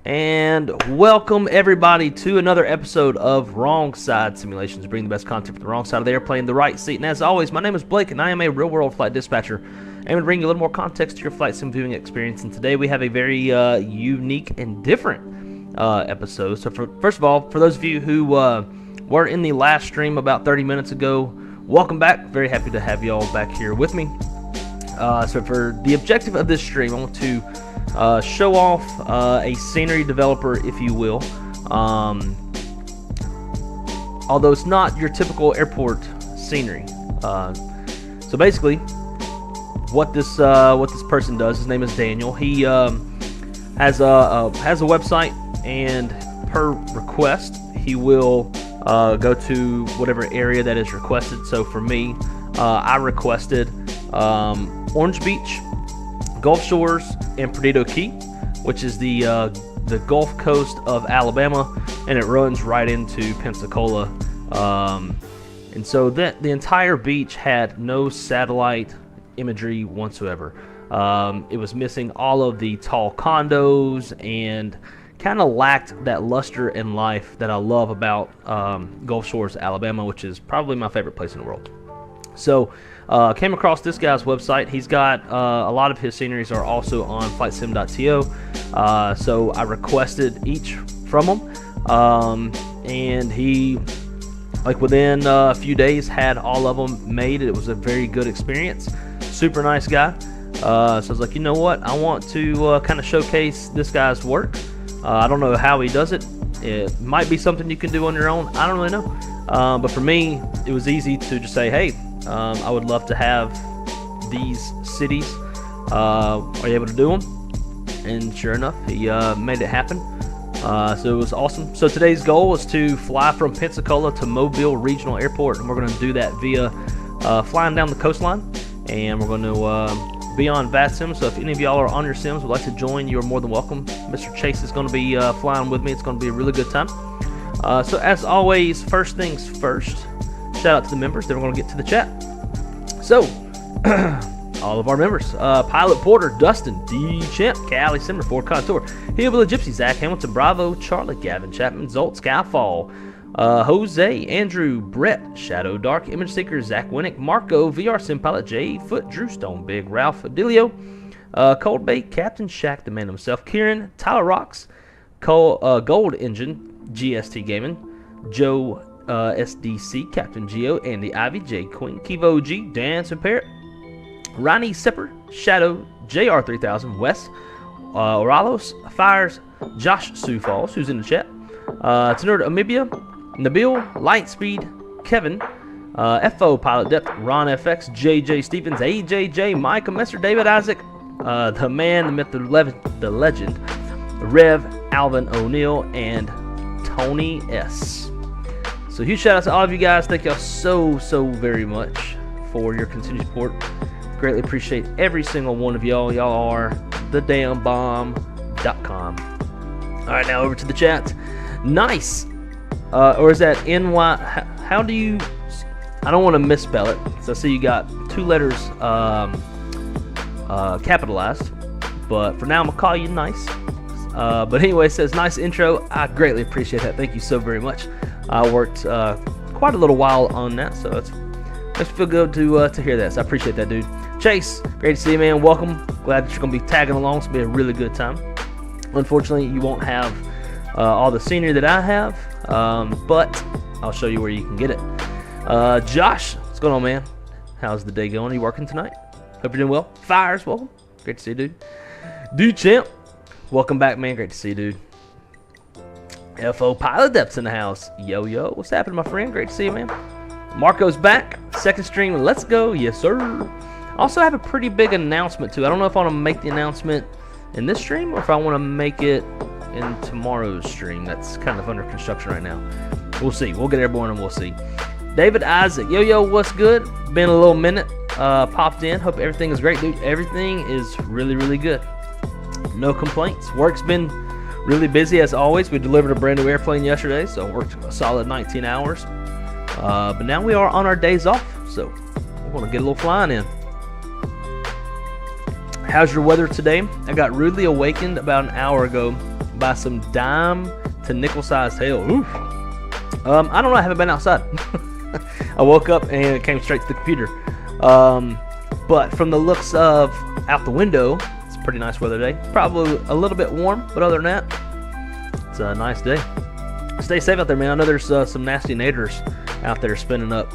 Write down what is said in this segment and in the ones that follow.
And welcome everybody to another episode of Wrong Side Simulations, bringing the best content for the wrong side of the airplane, the right seat. And as always, my name is Blake, and I am a real-world flight dispatcher. I'm going to bring you a little more context to your flight sim viewing experience. And today we have a very unique and different episode. So first of all, for those of you who were in the last stream about 30 minutes ago, welcome back. Very happy to have you all back here with me. So for the objective of this stream, I want to show off a scenery developer, if you will. Although it's not your typical airport scenery. So basically, what this person does, his name is Daniel. He has a website, and per request, he will go to whatever area that is requested. So for me, I requested Orange Beach, Gulf Shores, and Perdido Key, which is the Gulf Coast of Alabama, and it runs right into Pensacola. And so the entire beach had no satellite imagery whatsoever. It was missing all of the tall condos and kind of lacked that luster and life that I love about Gulf Shores, Alabama, which is probably my favorite place in the world. So came across this guy's website. He's got a lot of his sceneries are also on flightsim.to. So I requested each from him, and he, like, within a few days, had all of them made. It was a very good experience. Super nice guy. So I was like, you know what? I want to kind of showcase this guy's work. I don't know how he does it. It might be something you can do on your own. I don't really know. But for me, it was easy to just say, hey, I would love to have these cities. Are you able to do them? And sure enough, he made it happen. So it was awesome. So today's goal was to fly from Pensacola to Mobile Regional Airport, and we're going to do that via flying down the coastline. And we're going to be on VATSIM. So if any of y'all are on your sims would like to join, you're more than welcome. Mr. Chase is going to be flying with me. It's going to be a really good time. So as always, first things first, shout out to the members. Then we're going to get to the chat. So, all of our members, Pilot Porter, Dustin, D. Champ, Callie Simmer, Ford Contour, Hillbilly Gypsy, Zach Hamilton, Bravo, Charlie, Gavin Chapman, Zolt, Skyfall, Jose, Andrew, Brett, Shadow Dark, Image Seeker, Zach Winnick, Marco, VR Sim Pilot, Jay, Foot, Drew Stone, Big Ralph, Delio, Cold Bait, Captain Shaq, the man himself, Kieran, Tyler Rocks, Gold Engine, GST Gaming, Joe, SDC, Captain Geo, Andy Ivy, J Queen, Kivo G, Dance and Parrot, Ronnie Sipper, Shadow, JR3000, Wes, Oralos, Fires, Josh Sioux Falls, who's in the chat, Tenor Amibia, Nabil, Lightspeed, Kevin, FO Pilot Depth, Ron FX, JJ Stevens, AJJ, Micah Messer, David Isaac, the man, the myth, the legend, Rev, Alvin O'Neill, and Tony S. So huge shout out to all of you guys. Thank y'all so very much for your continued support. Greatly appreciate every single one of y'all. Y'all are thedamnbomb.com. Alright, now over to the chat. Nice. Or is that NY? How do you... I don't want to misspell it. So I see you got two letters capitalized. But for now, I'm going to call you Nice. But anyway, it says, nice intro. I greatly appreciate that. Thank you so very much. I worked quite a little while on that, so it makes me feel good to hear that. So I appreciate that, dude. Chase, great to see you, man. Welcome. Glad that you're going to be tagging along. It's going to be a really good time. Unfortunately, you won't have all the scenery that I have, but I'll show you where you can get it. Josh, what's going on, man? How's the day going? Are you working tonight? Hope you're doing well. Fires, welcome. Great to see you, dude. Dude Champ, welcome back, man. Great to see you, dude. FO Pilot Depths in the house. Yo, what's happening, my friend? Great to see you, man. Marco's back. Second stream. Let's go. Yes, sir. Also, I have a pretty big announcement, too. I don't know if I want to make the announcement in this stream or if I want to make it in tomorrow's stream. That's kind of under construction right now. We'll see. We'll get everyone and we'll see. David Isaac. Yo, what's good? Been a little minute. Popped in. Hope everything is great, dude. Everything is really good. No complaints. Work's been really busy as always. We delivered a brand new airplane yesterday, so worked a solid 19 hours. But now we are on our days off, so we're going to get a little flying in. How's your weather today? I got rudely awakened about an hour ago by some dime to nickel-sized hail. Oof. I don't know. I haven't been outside. I woke up and it came straight to the computer. But from the looks of out the window, it's a pretty nice weather day. Probably a little bit warm, but other than that, it's a nice day. Stay safe out there, man. I know there's some nasty naders out there spinning up.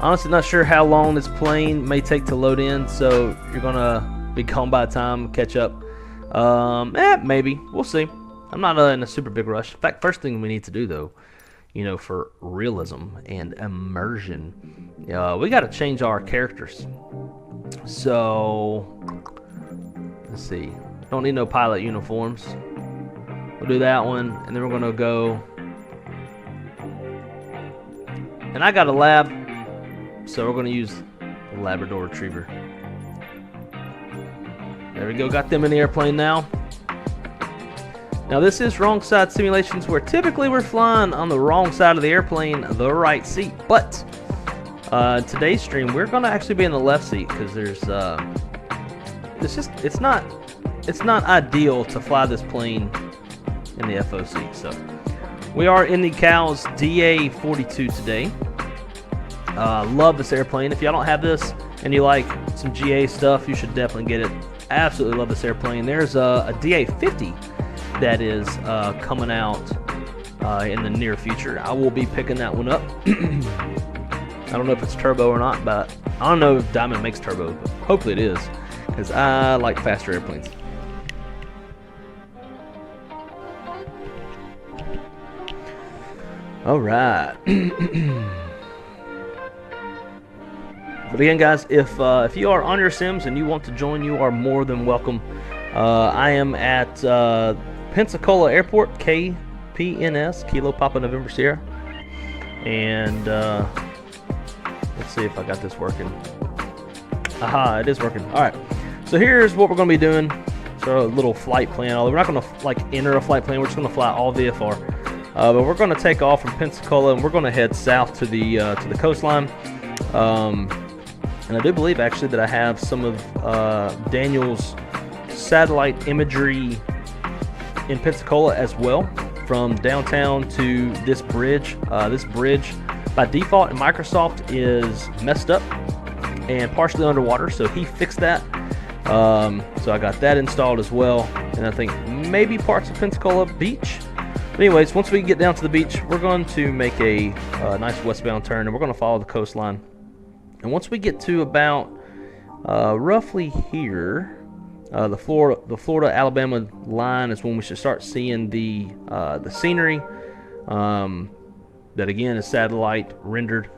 Honestly, not sure how long this plane may take to load in, so you're gonna be gone by the time catch up. Maybe. We'll see. I'm not in a super big rush. In fact, first thing we need to do, though, you know, for realism and immersion, we got to change our characters. So, let's see. Don't need no pilot uniforms. We'll do that one, and then we're gonna go. And I got a lab, so we're gonna use the Labrador Retriever. There we go. Got them in the airplane now. Now this is wrong side simulations, where typically we're flying on the wrong side of the airplane, the right seat. But today's stream, we're gonna actually be in the left seat because there's it's not ideal to fly this plane in the FOC. So we are in the CALS DA42 today. Love this airplane. If y'all don't have this and you like some GA stuff, you should definitely get it. Absolutely love this airplane. There's a DA50 that is coming out in the near future. I will be picking that one up. I don't know if it's turbo or not, but I don't know if Diamond makes turbo, but hopefully it is, because I like faster airplanes. All right. But again, guys, if you are on your sims and you want to join, you are more than welcome. I am at Pensacola Airport, KPNS, Kilo Papa November Sierra, and let's see if I got this working. Aha, it is working. All right, so here's what we're going to be doing. So a little flight plan. Although we're not going to like enter a flight plan, we're just going to fly all VFR. But we're going to take off from Pensacola and we're going to head south to the coastline. And I do believe actually that I have some of Daniel's satellite imagery in Pensacola as well, from downtown to this bridge. This bridge by default in Microsoft is messed up and partially underwater, so he fixed that. So I got that installed as well, and I think maybe parts of Pensacola Beach. But anyways, once we get down to the beach, we're going to make a nice westbound turn, and we're going to follow the coastline. And once we get to about roughly here, the Florida-Alabama line is when we should start seeing the scenery. That again is satellite rendered.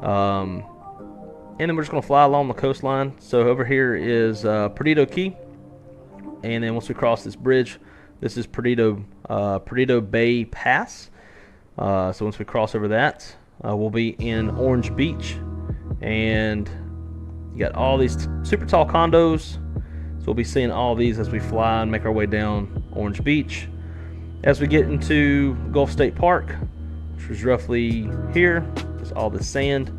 And then we're just going to fly along the coastline. So over here is Perdido Key, and then once we cross this bridge, this is Perdido Bay Pass. So once we cross over that, we'll be in Orange Beach. And you got all these super tall condos, so we'll be seeing all these as we fly and make our way down Orange Beach. As we get into Gulf State Park, which is roughly here, just all the sand,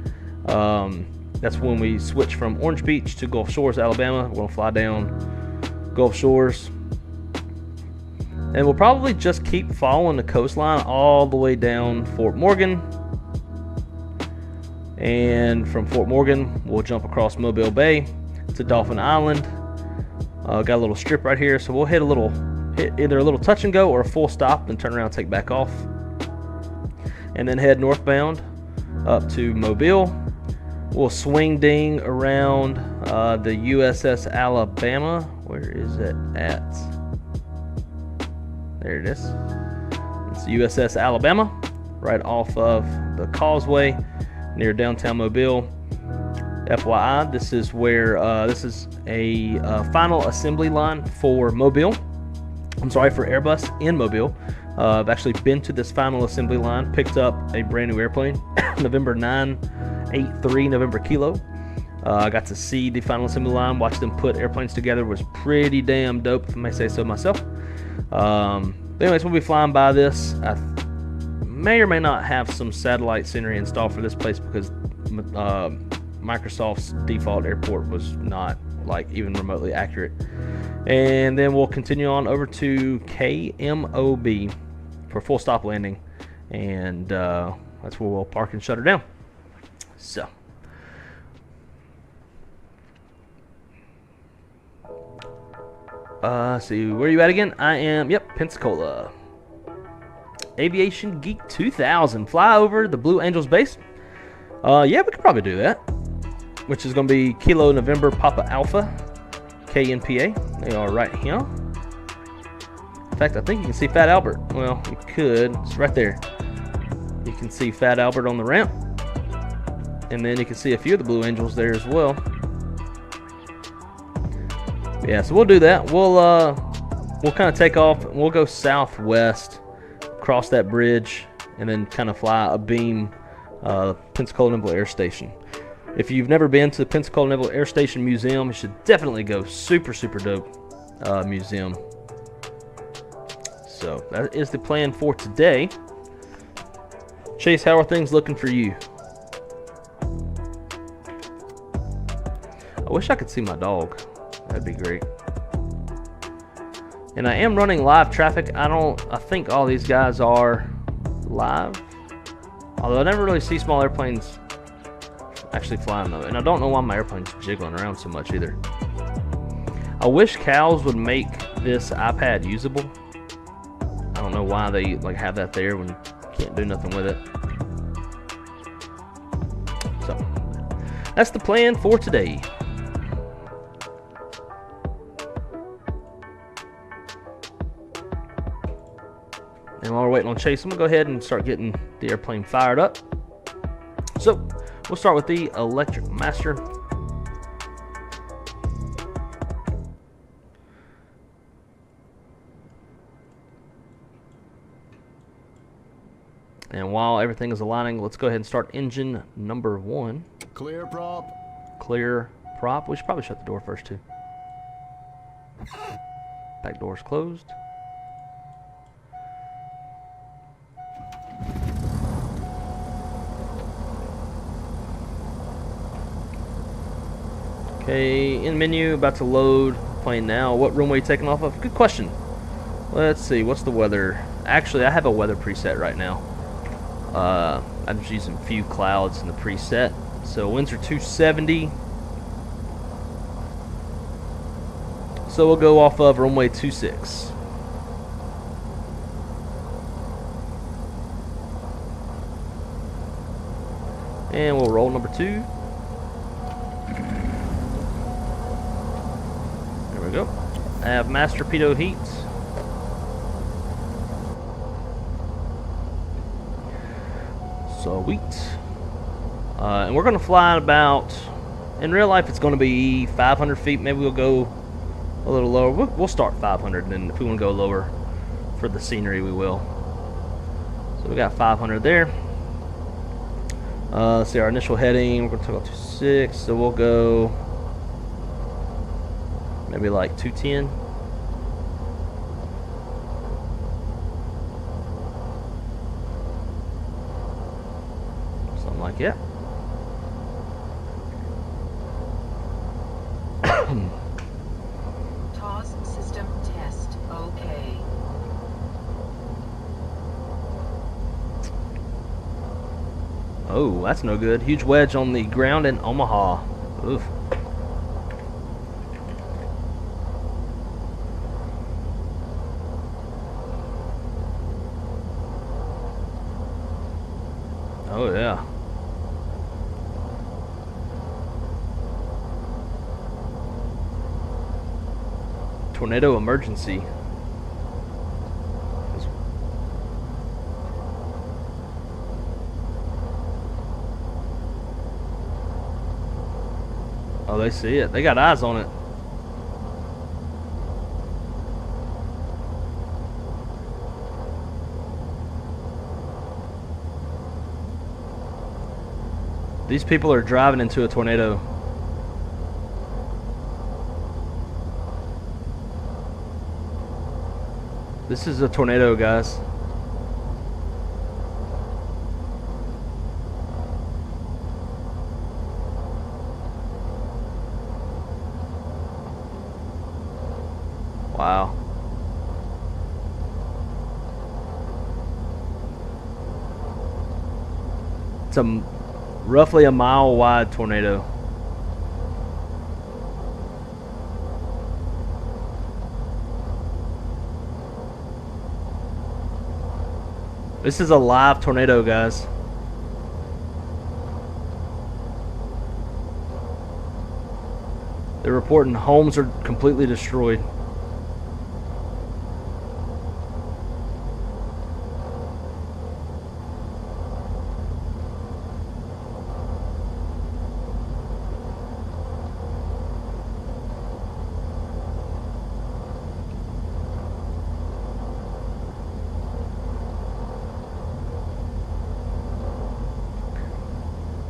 that's when we switch from Orange Beach to Gulf Shores, Alabama. We'll fly down Gulf Shores, and we'll probably just keep following the coastline all the way down Fort Morgan. And from Fort Morgan, we'll jump across Mobile Bay to Dauphin Island. Got a little strip right here, so we'll hit either a little touch and go or a full stop and turn around and take back off. And then head northbound up to Mobile. We'll swing ding around the USS Alabama. Where is it at? There it is. It's the USS Alabama, right off of the causeway near downtown Mobile. FYI, this is where this is a final assembly line for Mobile. I'm sorry, for Airbus in Mobile. I've actually been to this final assembly line, picked up a brand new airplane, November 983 November Kilo. I got to see the final assembly line, watch them put airplanes together. It was pretty damn dope, if I may say so myself. Anyways, we'll be flying by this. I may or may not have some satellite scenery installed for this place because Microsoft's default airport was not like even remotely accurate. And then we'll continue on over to Kmob for full stop landing. And that's where we'll park and shut her down. So. See, where are you at again? I am, yep, Pensacola. Aviation Geek 2000. Fly over the Blue Angels base. Yeah, we could probably do that. Which is going to be Kilo November Papa Alpha KNPA. They are right here. In fact, I think you can see Fat Albert. Well, you could. It's right there. You can see Fat Albert on the ramp. And then you can see a few of the Blue Angels there as well. Yeah, so we'll do that. We'll kind of take off. And we'll go southwest, cross that bridge, and then kind of fly a beam Pensacola Naval Air Station. If you've never been to the Pensacola Naval Air Station Museum, you should definitely go. Super, super dope museum. So that is the plan for today. Chase, how are things looking for you? I wish I could see my dog. That'd be great. And I am running live traffic. I think all these guys are live. Although I never really see small airplanes actually flying though. And I don't know why my airplane's jiggling around so much either. I wish cows would make this iPad usable. I don't know why they like have that there when you can't do nothing with it. So that's the plan for today. And while we're waiting on Chase, I'm going to go ahead and start getting the airplane fired up. So, we'll start with the Electric Master. And while everything is aligning, let's go ahead and start engine number 1. Clear prop. Clear prop. We should probably shut the door first, too. Back door's closed. Okay, in menu, about to load plane now. What runway are you taking off of? Good question. Let's see, what's the weather? Actually, I have a weather preset right now. I'm just using few clouds in the preset. So winds are 270. So we'll go off of runway 26. And we'll roll number 2. There we go. I have master pitot heat. Sweet. And we're going to fly at about, in real life it's going to be 500 feet. Maybe we'll go a little lower. We'll start 500, and then if we want to go lower for the scenery, we will. So we got 500 there. Let's see, our initial heading, we're going to take off 26, so we'll go maybe like 210. Something like that. TOS system test, okay. Oh, that's no good. Huge wedge on the ground in Omaha. Oof. Oh, yeah. Tornado emergency. Oh, they see it. They got eyes on it. These people are driving into a tornado. This is a tornado, guys. It's a roughly a mile wide tornado. This is a live tornado, guys. They're reporting homes are completely destroyed.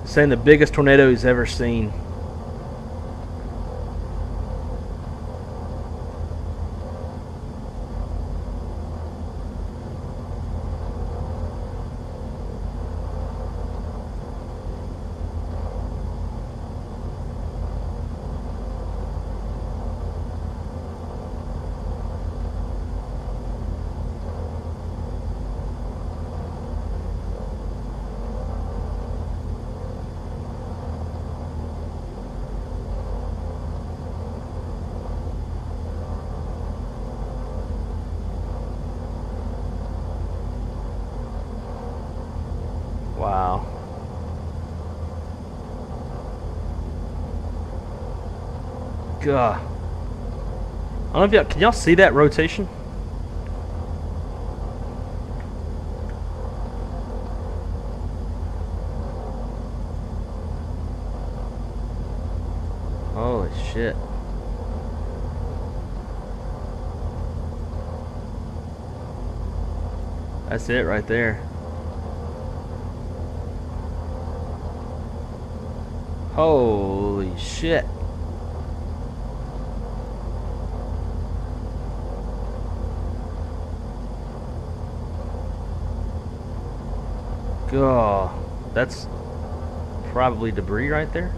Saying the biggest tornado he's ever seen. Wow. God. I don't know if y'all can y'all see that rotation? Holy shit. That's it right there. Holy shit. God, that's probably debris right there.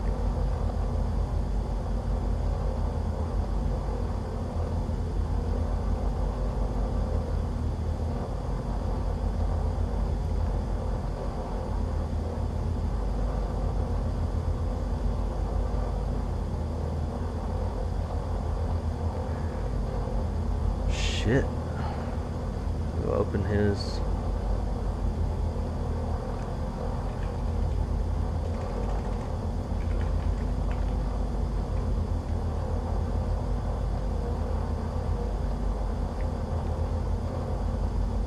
Shit. We'll open his.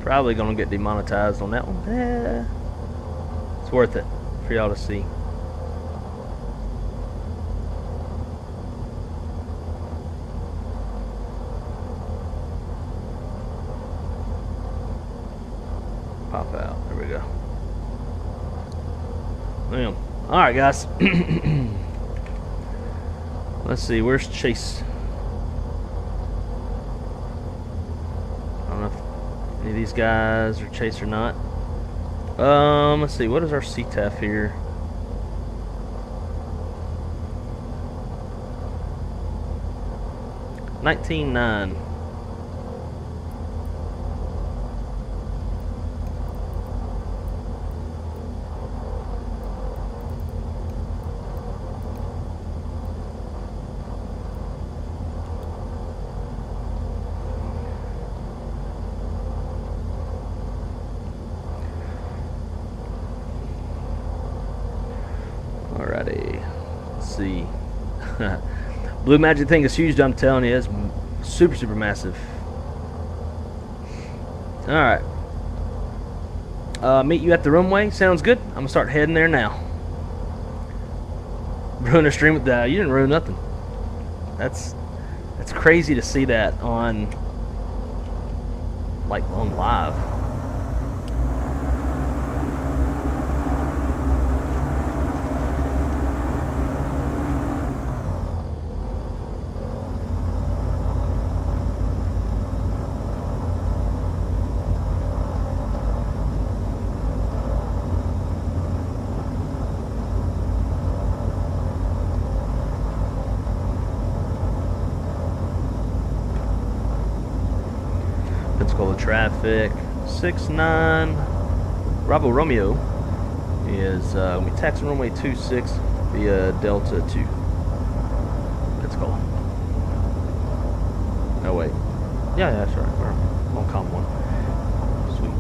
Probably gonna get demonetized on that one. Yeah. It's worth it for y'all to see. Pop out. There we go. Damn. Alright, guys. Let's see. Where's Chase? I don't know if any of these guys are Chase or not. Let's see. What is our CTAF here? 19.9. Alrighty, let's see. Blue Magic thing is huge, I'm telling you. It's super, super massive. Alright. Meet you at the runway. Sounds good. I'm going to start heading there now. Ruin a stream with that. You didn't ruin nothing. That's crazy to see that on, like, on live. Pensacola traffic 69 Bravo Romeo. is we taxi runway 26 via Delta 2. Let's go. Oh wait, yeah, that's right. We're on Com 1. Sweet.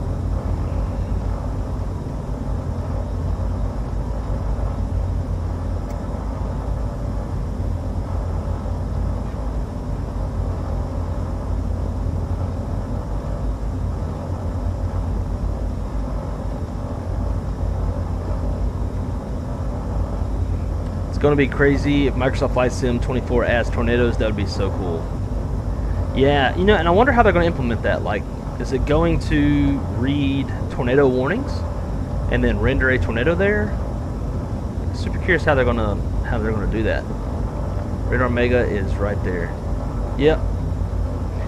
Going to be crazy if Microsoft Flight Sim 24 adds tornadoes. That would be so cool. Yeah, you know, and I wonder how they're going to implement that. Like, is it going to read tornado warnings and then render a tornado there? Super curious how they're going to do that. Radar Mega is right there. Yep.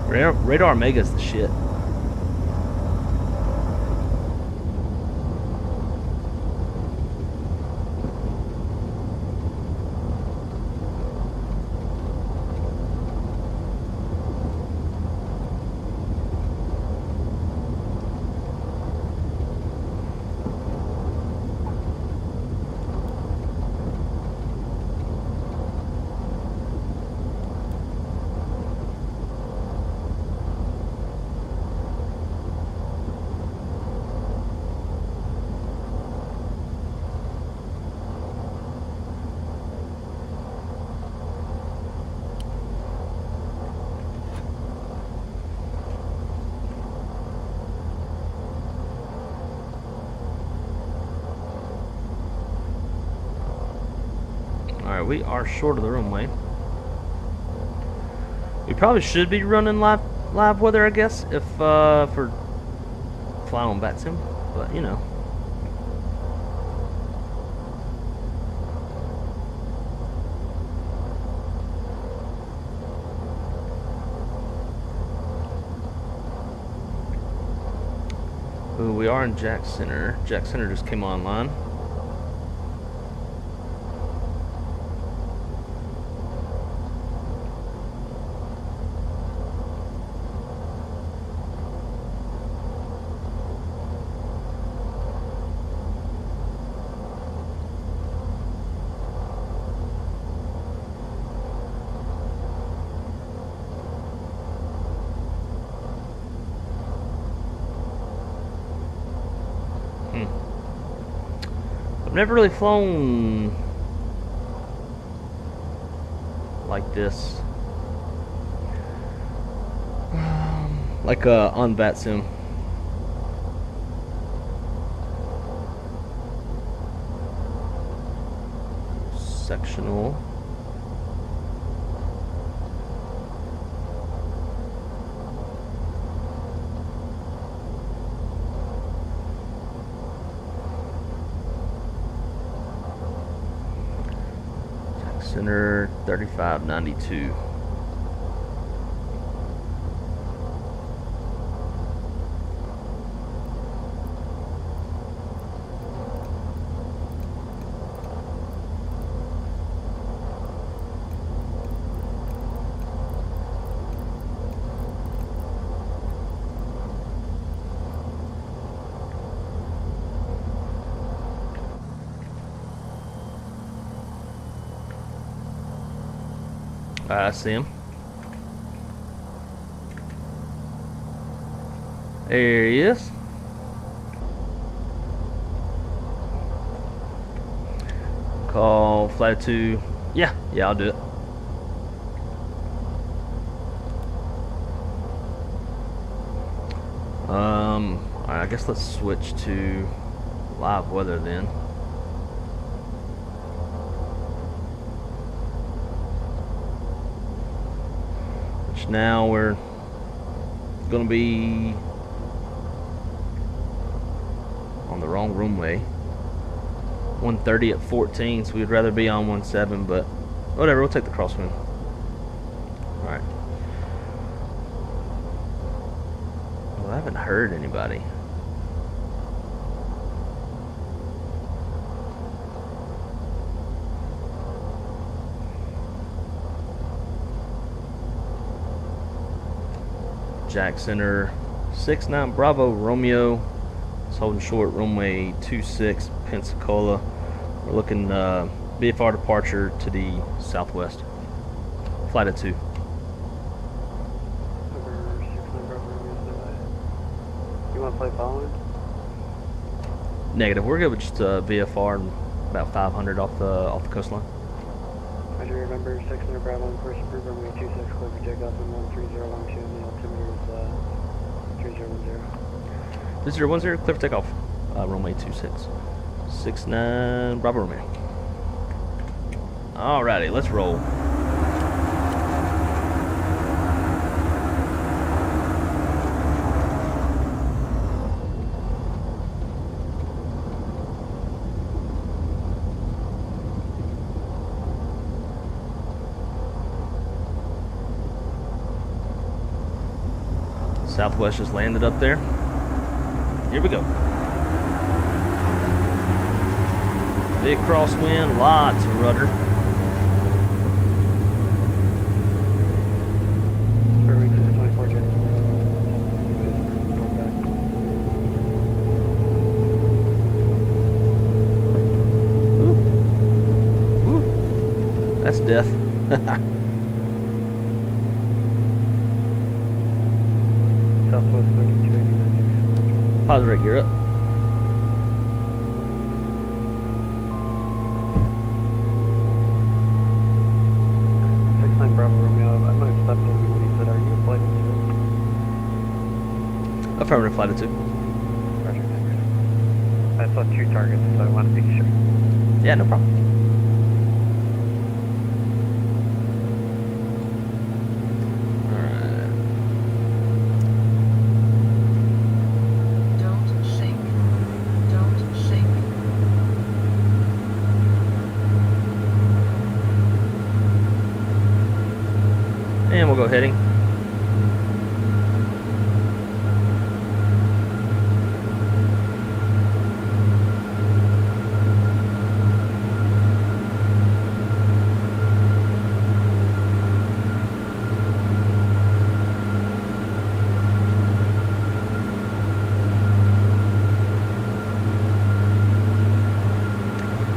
Radar Mega is the shit. Alright, we are short of the runway. We probably should be running live weather, I guess, if for flying on BatSim, but you know. Ooh, we are in Jack Center. Jack Center just came online. I've never really flown like this, like on BatSim. Sectional. Center 3592. I see him. There he is. Call flight 2. Yeah, I'll do it. Alright, I guess let's switch to live weather then. Now we're gonna be on the wrong runway. 130 at 14, so we'd rather be on 17, but whatever, we'll take the crosswind. Alright. Well, I haven't heard anybody. Jack Center 69 Bravo Romeo. It's holding short runway 26 Pensacola. We're looking VFR departure to the southwest. Flight at 2. You want to play following? Negative. We're good with just VFR and about 500 off the coastline. Roger, remember 600 Bravo and course approved runway 26 clear for takeoff in 13012 and the altimeter is 3010. 3010, clear for takeoff. Runway 26. 69 Bravo remaining. Alrighty, let's roll. Southwest just landed up there. Here we go. Big crosswind, lots of rudder. Ooh. Ooh. That's death. Southwest 32. Pause right gear up. Bravo Romeo, I might have stepped over when he said, are you a flight attendant? Affirmative, flight at 2. Roger, thanks. I saw 2 targets, so I want to be sure. Yeah, no problem. Alright. Don't sink. Don't sink. And we'll go heading.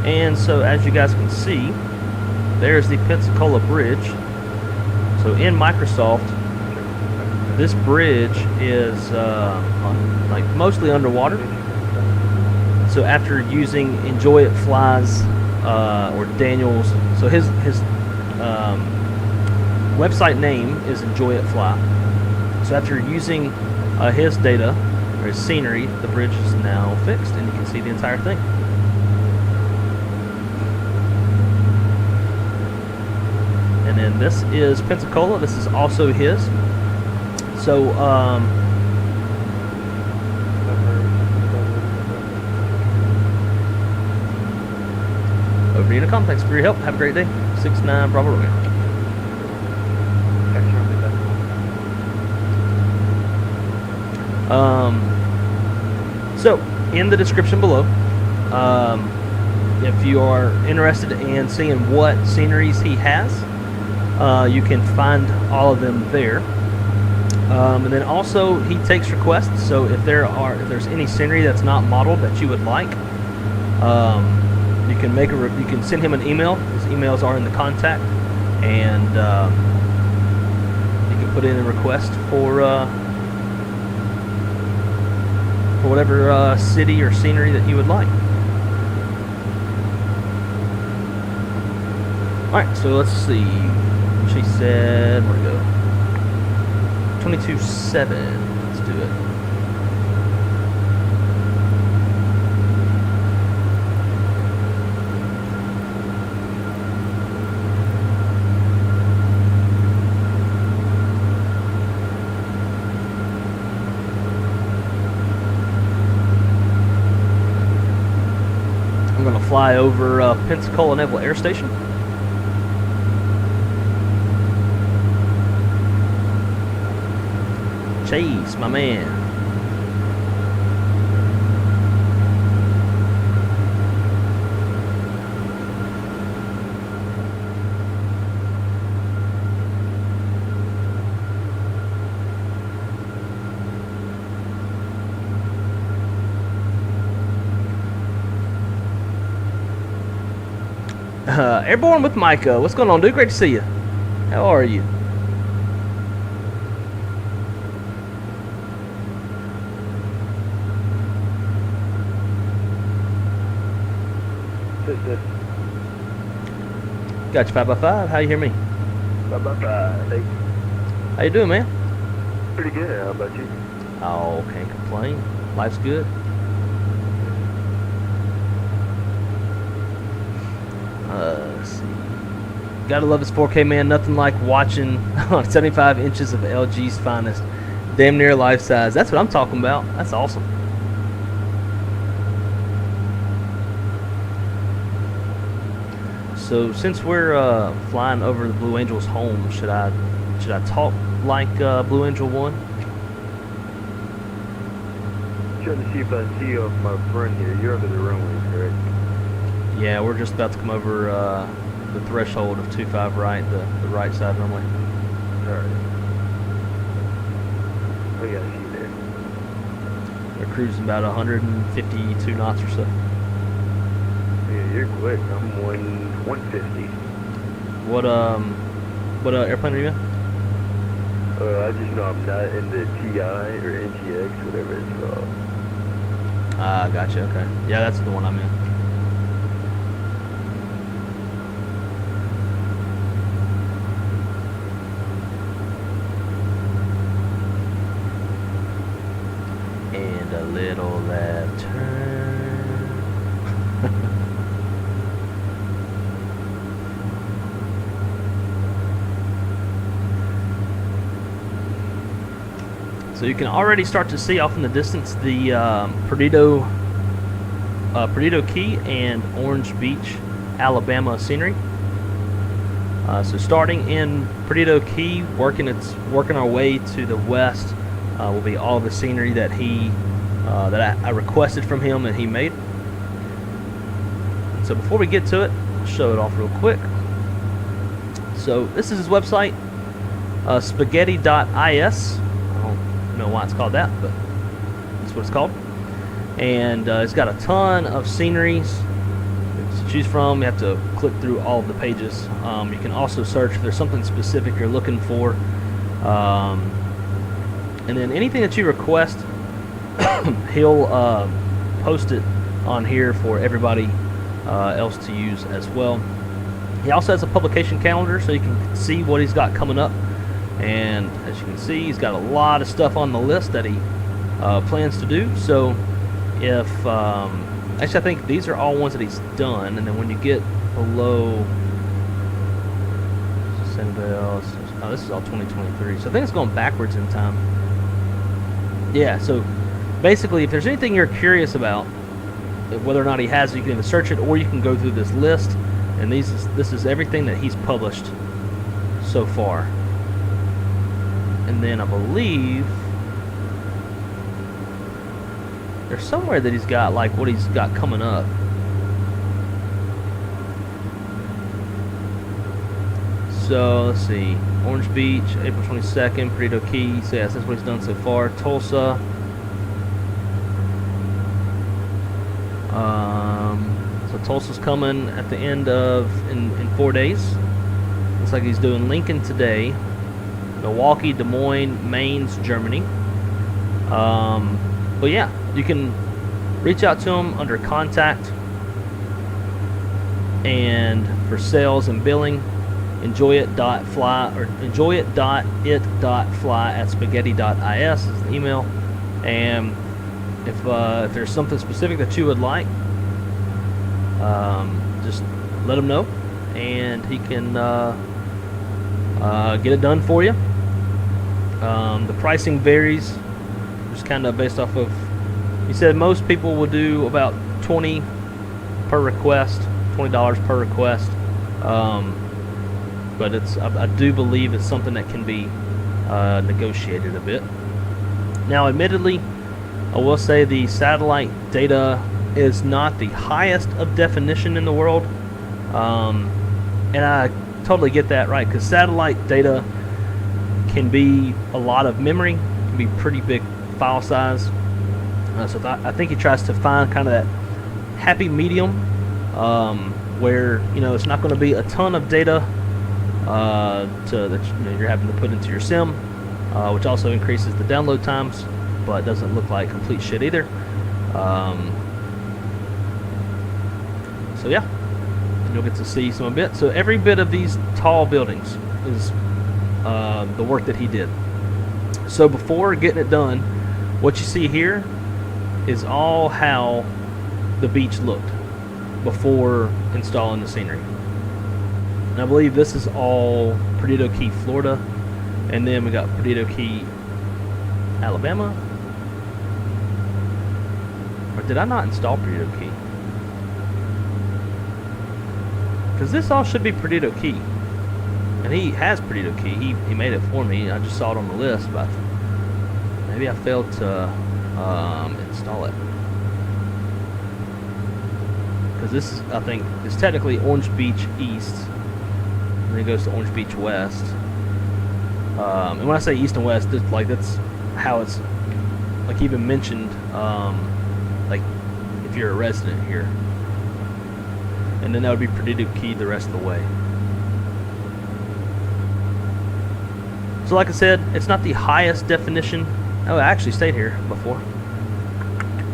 And so as you guys can see, there's the Pensacola Bridge. So in Microsoft, this bridge is like mostly underwater. So after using Enjoy It Flies or Daniel's, so his website name is Enjoy It Fly. So after using his data or his scenery, the bridge is now fixed, and you can see the entire thing. And then this is Pensacola. This is also his. So, over to Unicom. Thanks for your help. Have a great day. 69 Bravo Romeo. So, in the description below, if you are interested in seeing what sceneries he has, you can find all of them there. And then also he takes requests. So if there's any scenery that's not modeled that you would like, you can send him an email. His emails are in the contact, and you can put in a request for whatever city or scenery that you would like. All right, so let's see. She said, where'd it go? 22.7. Let's do it. I'm going to fly over Pensacola Naval Air Station. Chase, my man. Airborne with Micah. What's going on, dude? Great to see you. How are you? This. Got you 5x5. How you hear me? 5x5. Hey, How you doing, man? pretty good. How about you? Oh, can't complain. Life's good. Let's see. Gotta love his 4K, man. Nothing like watching on 75 inches of LG's finest. Damn near life size. That's what I'm talking about. That's awesome. So since we're flying over the Blue Angel's home, should I talk like Blue Angel 1? Trying to see if I see you off my front here. You're under the runways, correct? Yeah, we're just about to come over the threshold of 25 right, the right side runway. Alright. We gotta see you there. We're cruising about 152 knots or so. Yeah, you're quick. I'm 150. What airplane are you in? I just know I'm not in the TI or NGX, whatever it's called. Ah, gotcha. Okay. Yeah, that's the one I'm in. And a little left turn. So you can already start to see off in the distance the Perdido Key and Orange Beach, Alabama scenery. So starting in Perdido Key, working our way to the west, will be all the scenery that I requested from him and he made. So before we get to it, I'll show it off real quick. So this is his website, spaghetti.is. Know why it's called that, but that's what it's called. And it's got a ton of sceneries to choose from. You have to click through all of the pages. You can also search if there's something specific you're looking for, and then anything that you request, he'll post it on here for everybody else to use as well. He also has a publication calendar, so you can see what he's got coming up. And as you can see, he's got a lot of stuff on the list that he plans to do. So if actually I think these are all ones that he's done, and then when you get below oh, this is all 2023, so I think it's going backwards in time. Yeah, so basically if there's anything you're curious about, whether or not he has it, you can either search it or you can go through this list, and this is everything that he's published so far. And then I believe there's somewhere that he's got like what he's got coming up. So let's see, Orange Beach, April 22nd, Perdido Key. So yes, that's what he's done so far. Tulsa. So Tulsa's coming at the end of in 4 days. Looks like he's doing Lincoln today. Milwaukee, Des Moines, Mainz, Germany. But yeah, you can reach out to him under contact and for sales and billing. Enjoyit.fly or enjoyit.it.fly@spaghetti.is is the email. And if there's something specific that you would like, just let him know, and he can get it done for you. The pricing varies, just kind of based off of. He said most people will do about $20 per request, $20 per request. But I do believe it's something that can be negotiated a bit. Now, admittedly, I will say the satellite data is not the highest of definition in the world, and I totally get that, right? Because satellite data can be a lot of memory, can be pretty big file size. So I think he tries to find kind of that happy medium. where it's not going to be a ton of data that you're having to put into your sim, which also increases the download times, but doesn't look like complete shit either. So yeah, you'll get to see some of it. So every bit of these tall buildings is the work that he did. So before getting it done, what you see here is all how the beach looked before installing the scenery. And I believe this is all Perdido Key, Florida, and then we got Perdido Key, Alabama. Or did I not install Perdido Key? Because this all should be Perdido Key. And he has Perdido Key. He made it for me. I just saw it on the list, but maybe I failed to install it. Because this, I think, is technically Orange Beach East. And then it goes to Orange Beach West. And when I say East and West, that's how it's, like, even mentioned, like, if you're a resident here. And then that would be Perdido Key the rest of the way. So like I said, it's not the highest definition. Oh, I actually stayed here before.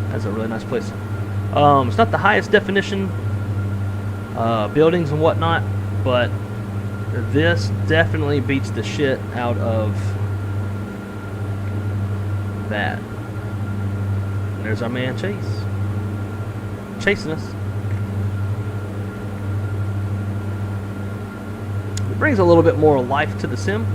That's a really nice place. It's not the highest definition buildings and whatnot, but this definitely beats the shit out of that. And there's our man Chase. Chasing us. It brings a little bit more life to the sim.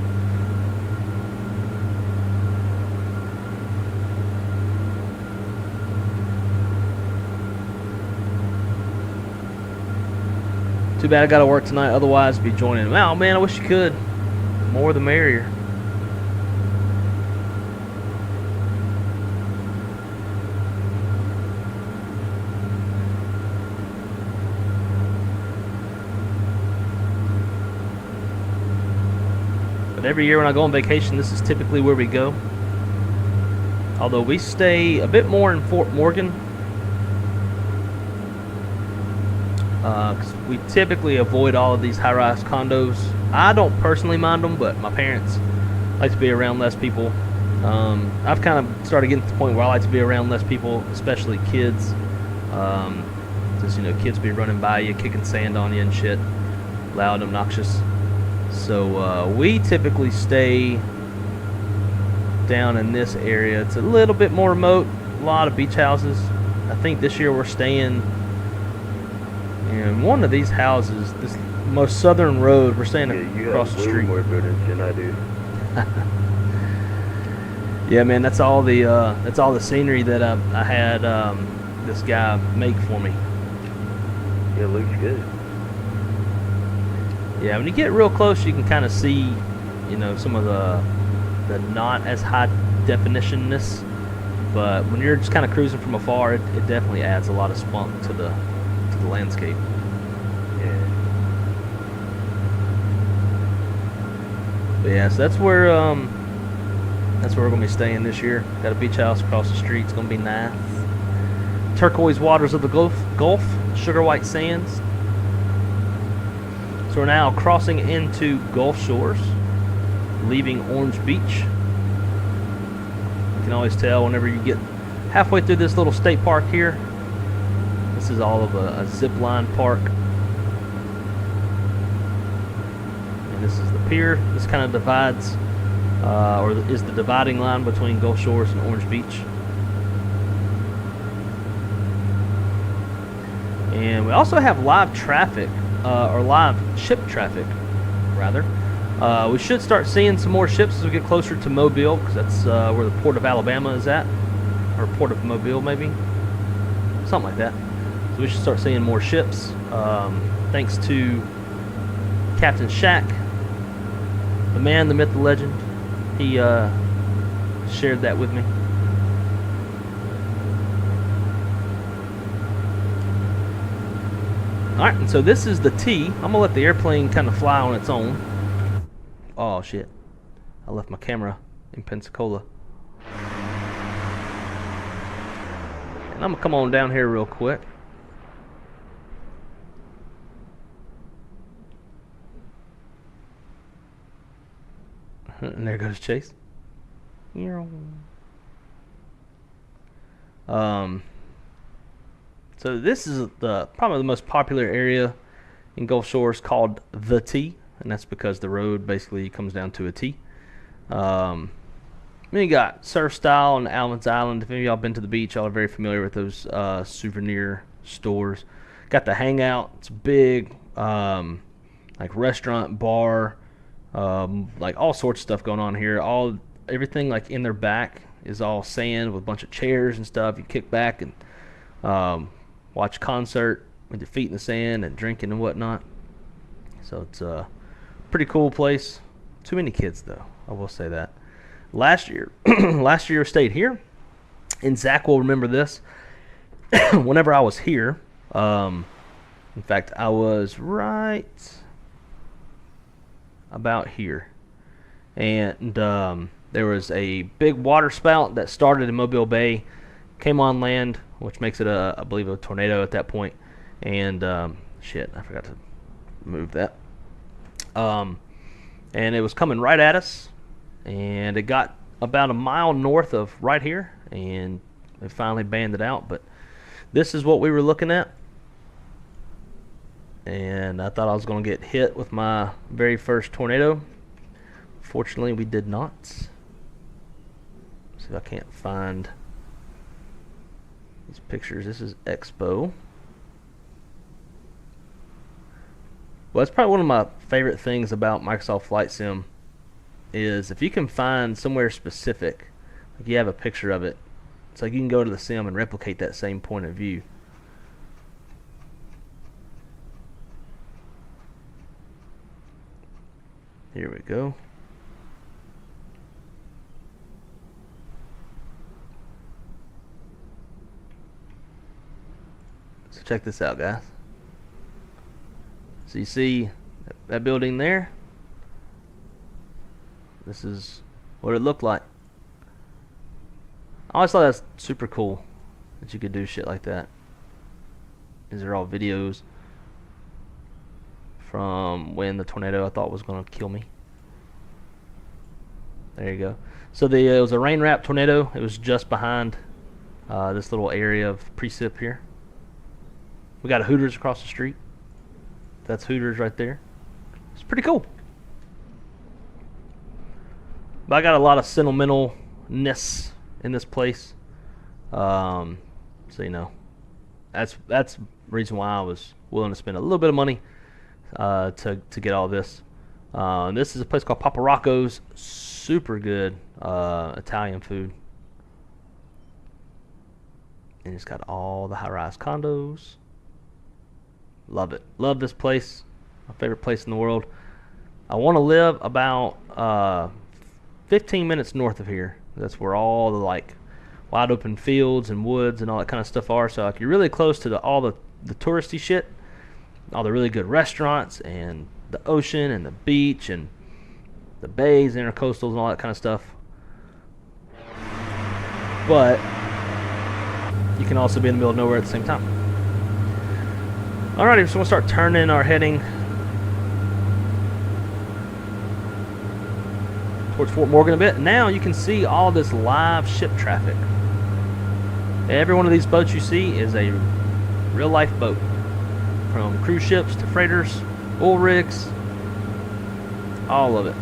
Too bad I gotta work tonight, otherwise I'd be joining him. Oh man, I wish you could. More the merrier. But every year when I go on vacation, this is typically where we go. Although we stay a bit more in Fort Morgan. Because we typically avoid all of these high-rise condos. I don't personally mind them, but my parents like to be around less people. I've kind of started getting to the point where I like to be around less people, especially kids. Just, kids be running by you, kicking sand on you and shit. Loud, obnoxious. So we typically stay down in this area. It's a little bit more remote. A lot of beach houses. I think this year we're staying in one of these houses, this most southern road. We're staying across the street. More buildings than I do. Yeah, man, that's all the scenery that I had this guy make for me. Yeah, it looks good. Yeah, when you get real close, you can kind of see, some of the not as high definitionness. But when you're just kind of cruising from afar, it definitely adds a lot of spunk to the landscape. Yeah. But yeah, so that's where we're gonna be staying this year. Got a beach house across the street. It's gonna be nice. Turquoise waters of the Gulf, sugar white sands. So we're now crossing into Gulf Shores, leaving Orange Beach. You can always tell whenever you get halfway through this little state park here. This is all of a zip line park. And this is the pier. This kind of divides, or is the dividing line between Gulf Shores and Orange Beach. And we also have live traffic, or live ship traffic, rather. We should start seeing some more ships as we get closer to Mobile, because that's where the Port of Alabama is at. Or Port of Mobile, maybe. Something like that. So we should start seeing more ships. Thanks to Captain Shaq, the man, the myth, the legend. He shared that with me. Alright, and so this is the T. I'm going to let the airplane kind of fly on its own. Oh, shit. I left my camera in Pensacola. And I'm going to come on down here real quick. And there goes Chase. So this is probably the most popular area in Gulf Shores, called the T, and that's because the road basically comes down to a T. Then you got Surf Style and Alvin's Island. If any of y'all been to the beach, y'all are very familiar with those souvenir stores. Got the Hangout. It's big, like restaurant, bar, like all sorts of stuff going on here. Everything like in their back is all sand with a bunch of chairs and stuff. You kick back and watch a concert with your feet in the sand and drinking and whatnot. So it's a pretty cool place. Too many kids though, I will say that. Last year I stayed here, and Zach will remember this. Whenever I was here, in fact, I was right about here, and there was a big water spout that started in Mobile Bay, came on land, which makes it I believe a tornado at that point, and shit, I forgot to move that. And it was coming right at us, and it got about a mile north of right here, and it finally banned it out. But this is what we were looking at, and I thought I was going to get hit with my very first tornado. Fortunately, we did not. Let's see if I can't find these pictures. This is Expo. Well, that's probably one of my favorite things about Microsoft Flight Sim, is if you can find somewhere specific, like you have a picture of it, it's like you can go to the sim and replicate that same point of view. Here we go. So check this out, guys. So you see that building there? This is what it looked like. I always thought that's super cool that you could do shit like that. These are all videos from when the tornado I thought was going to kill me. There you go. So it was a rain-wrapped tornado. It was just behind this little area of precip here. We got a Hooters across the street. That's Hooters right there. It's pretty cool. But I got a lot of sentimentalness in this place. So you know, that's the reason why I was willing to spend a little bit of money to get all this. This is a place called Papa Rocco's. Super good Italian food. And it's got all the high-rise condos. Love it. Love this place. My favorite place in the world. I want to live about 15 minutes north of here. That's where all the like wide open fields and woods and all that kind of stuff are. So like you're really close to all the touristy shit, all the really good restaurants and the ocean and the beach and the bays, intercoastals and all that kind of stuff. But you can also be in the middle of nowhere at the same time. Alrighty, so we'll start turning our heading towards Fort Morgan a bit. Now you can see all this live ship traffic. Every one of these boats you see is a real life boat. From cruise ships to freighters, oil rigs, all of it.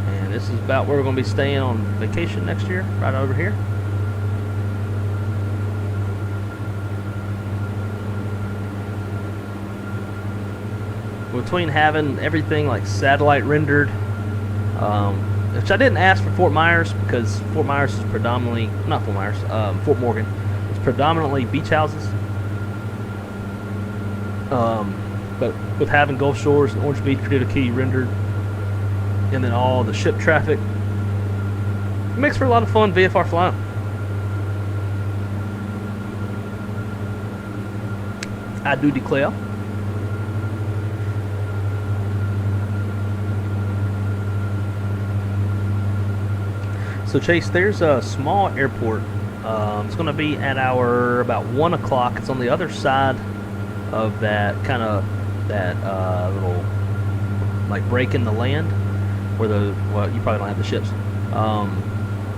And this is about where we're going to be staying on vacation next year, right over here. Between having everything like satellite rendered, which I didn't ask for Fort Myers because Fort Myers is predominantly, not Fort Myers, Fort Morgan, it's predominantly beach houses. But with having Gulf Shores and Orange Beach, Cordova Key rendered, and then all the ship traffic, it makes for a lot of fun VFR flying. I do declare. So Chase, there's a small airport. It's going to be at about 1 o'clock. It's on the other side of that kind of little like breaking the land where the, well, you probably don't have the ships.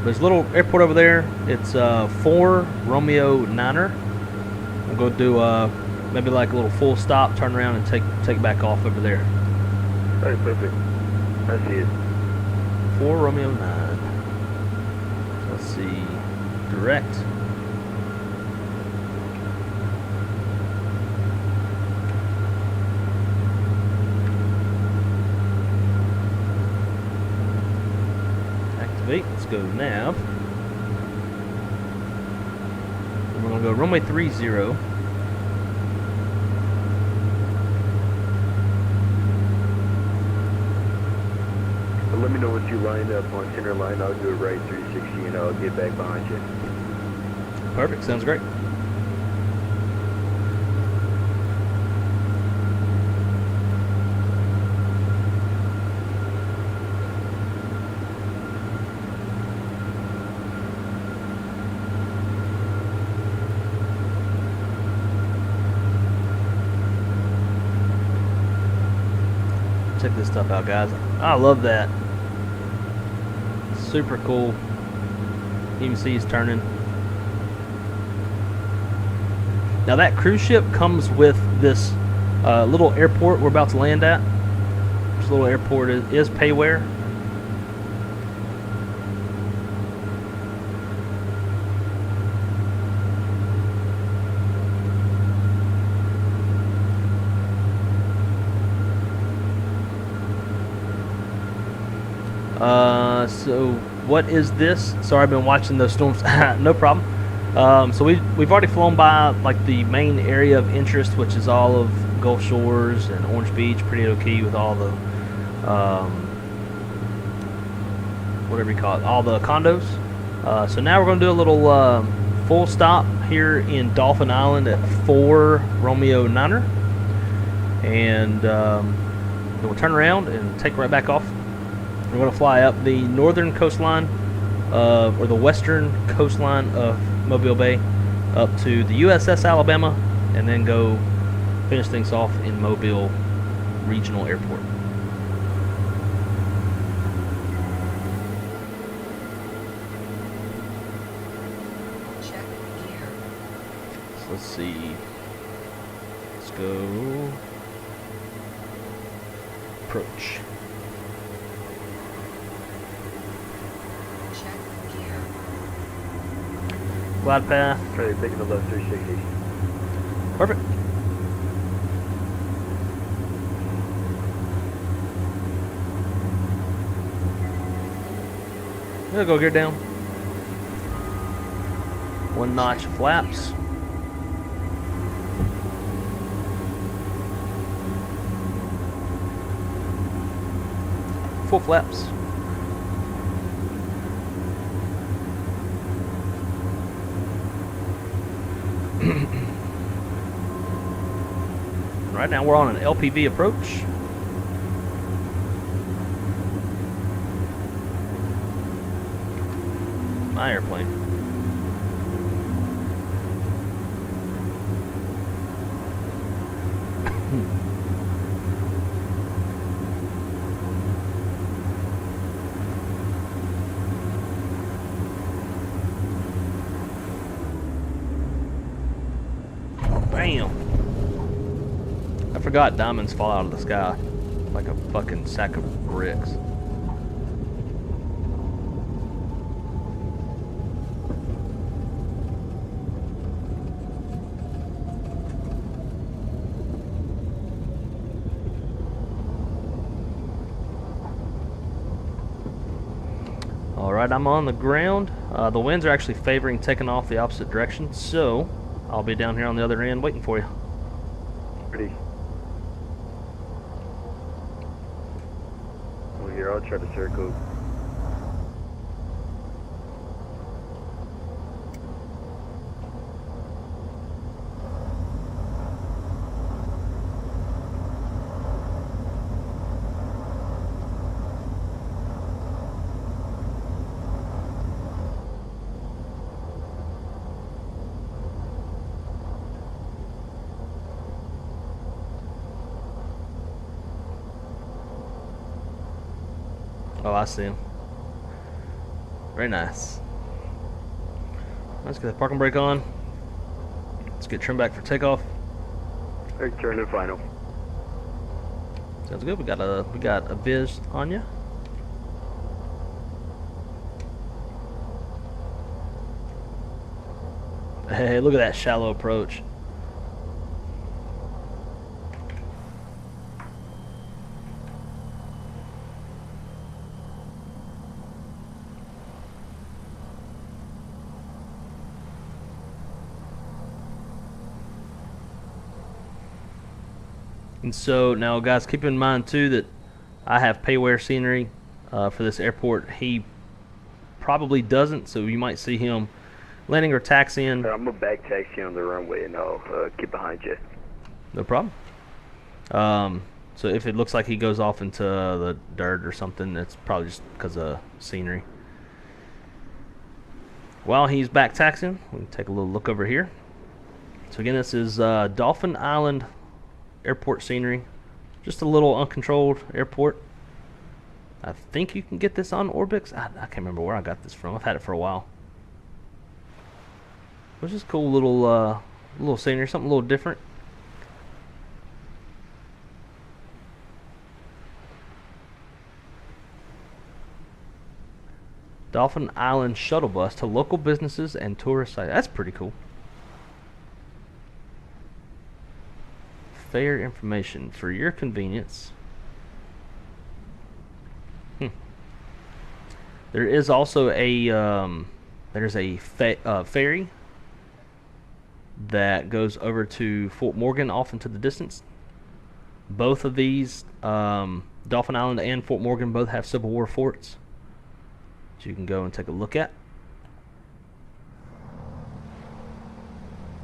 There's a little airport over there. It's 4 Romeo 9er. We'll go do maybe like a little full stop, turn around, and take it back off over there. All right, perfect. I see it. 4 Romeo 9. Let's see. Direct. Activate. Let's go nav. And we're going to go runway 30. Let me know once you line up on center line. I'll do a right 360 and I'll get back behind you. Perfect. Sounds great. Check this stuff out, guys. I love that. Super cool. You can see he's turning. Now that cruise ship comes with this little airport we're about to land at. This little airport is payware. So what is this? Sorry, I've been watching those storms. No problem. So we've already flown by like the main area of interest, which is all of Gulf Shores and Orange Beach, Perdido Key, with all the whatever you call it, all the condos. So now we're going to do a little full stop here in Dauphin Island at 4 Romeo 9er, and then we'll turn around and take right back off. We're going to fly up the northern coastline, or the western coastline of Mobile Bay, up to the USS Alabama, and then go finish things off in Mobile Regional Airport. Check gear. So let's see. Let's go approach. Check gear. Glide path. Try taking the left 360. Perfect. There, go gear down. 1 notch flaps. Full flaps. Right now we're on an LPV approach. My airplane. Bam! I forgot diamonds fall out of the sky like a fucking sack of bricks. Alright, I'm on the ground. The winds are actually favoring taking off the opposite direction, so I'll be down here on the other end waiting for you. Ready. Well, here, I'll try to circle. Oh, I see him. Very nice. Let's get the parking brake on. Let's get trim back for takeoff. Alright, turn to final. Sounds good. We got a viz on you. Hey, look at that shallow approach. And so now, guys, keep in mind too that I have payware scenery for this airport. He probably doesn't, so you might see him landing or taxiing. I'm gonna back taxi on the runway and I'll get behind you. No problem. So if it looks like he goes off into the dirt or something, it's probably just because of scenery. While he's back taxiing, we can take a little look over here. So again, this is Dauphin Island airport scenery. Just a little uncontrolled airport. I think you can get this on Orbix. I can't remember where I got this from. I've had it for a while. Which is cool little scenery, something a little different. Dauphin Island shuttle bus to local businesses and tourist sites. That's pretty cool. Fare information for your convenience. There is also a ferry that goes over to Fort Morgan off into the distance. Both of these, Dauphin Island and Fort Morgan, both have Civil War forts, which you can go and take a look at.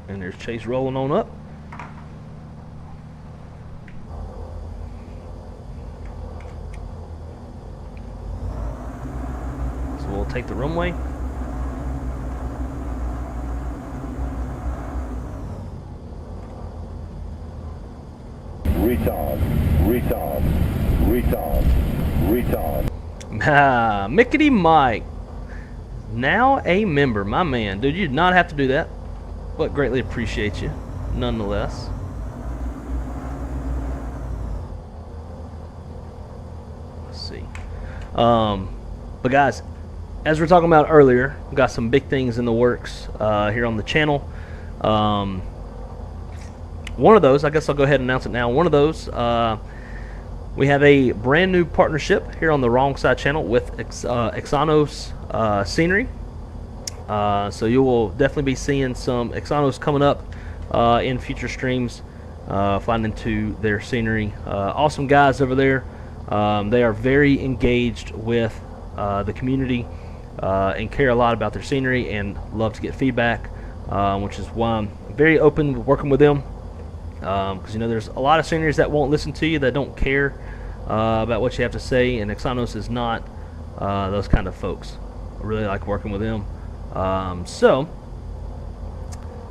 And there's Chase rolling on up. So we'll take the runway. Retard. Mickety Mike, now a member, my man. Dude, you did not have to do that, but greatly appreciate you nonetheless. Let's see. But guys, as we were talking about earlier, we've got some big things in the works here on the channel. One of those, I guess I'll go ahead and announce it now. One of those, we have a brand new partnership here on the Wrong Side channel with Exonos scenery. So you will definitely be seeing some Exonos coming up in future streams, flying into their scenery. Awesome guys over there. They are very engaged with the community and care a lot about their scenery and love to get feedback, which is why I'm very open with working with them. Because you know there's a lot of sceneries that won't listen to you, that don't care about what you have to say, and Exonos is not those kind of folks. I really like working with them. So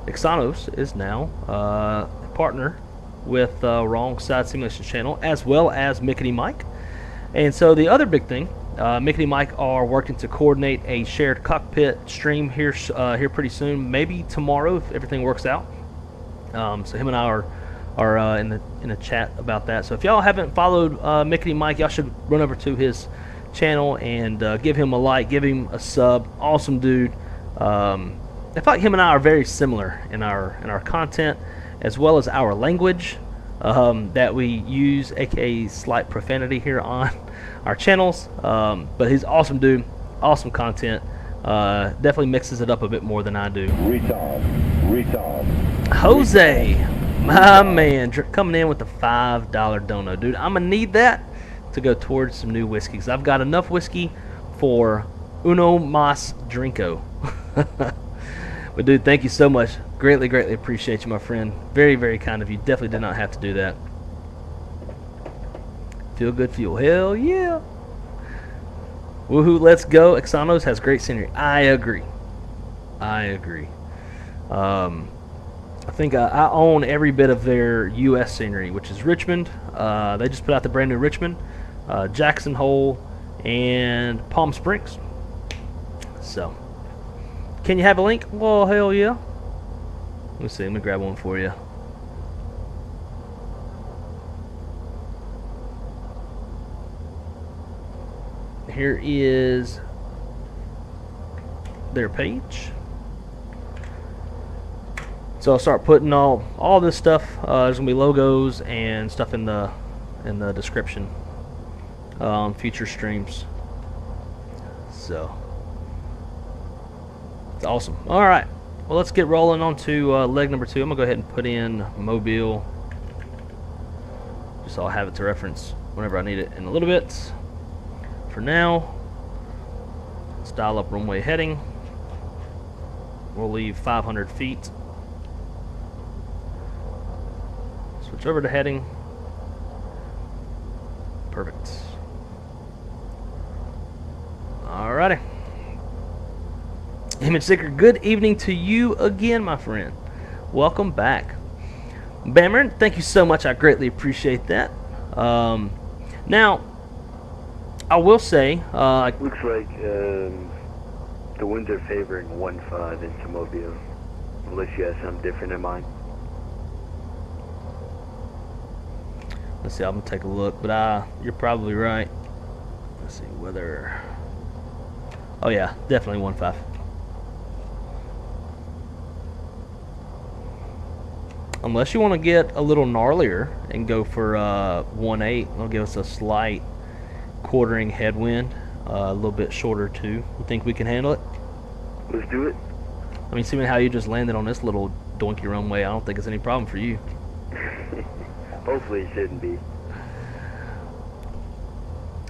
Exonos is now a partner with Wrong Side Simulation channel, as well as Mickety Mike. And so the other big thing, Mickety Mike are working to coordinate a shared cockpit stream here pretty soon, maybe tomorrow if everything works out. So him and I are in the chat about that. So if y'all haven't followed Mickety Mike, y'all should run over to his channel and give him a like, give him a sub. Awesome dude. I feel like him and I are very similar in our content, as well as our language that we use, aka slight profanity here on our channels. But he's awesome dude, awesome content. Definitely mixes it up a bit more than I do. Retard. Jose, my man, coming in with the $5 dono, dude. I'm gonna need that to go towards some new whiskey, because I've got enough whiskey for uno mas drinko. But dude, thank you so much. Greatly appreciate you, my friend. Very, very kind of you. Definitely did not have to do that. Feel good fuel. Hell yeah. Woohoo, let's go. Exonos has great scenery. I agree. I think I own every bit of their U.S. scenery, which is Richmond. They just put out the brand new Richmond, Jackson Hole, and Palm Springs. So, can you have a link? Well, hell yeah. Let's see, let me grab one for you. Here is their page. So I'll start putting all this stuff. There's gonna be logos and stuff in the description. Future streams. So it's awesome. All right. Well, let's get rolling on to leg number 2. I'm gonna go ahead and put in Mobile, just so I'll have it to reference whenever I need it in a little bit. For now, let's dial up runway heading. We'll leave 500 feet. Switch over to heading. Perfect. Alrighty. Image Seeker, good evening to you again, my friend. Welcome back. Bammer, thank you so much. I greatly appreciate that. Now, I will say, looks like the winds are favoring 1-5 into Mobile, unless you have something different in mind. let's see, I'm gonna take a look, but you're probably right. Let's see whether. Oh yeah, definitely 1-5. Unless you want to get a little gnarlier and go for 1-8, it'll give us a slight quartering headwind, a little bit shorter too. You think we can handle it? Let's do it. I mean, seeing how you just landed on this little donkey runway, I don't think it's any problem for you. Hopefully it shouldn't be.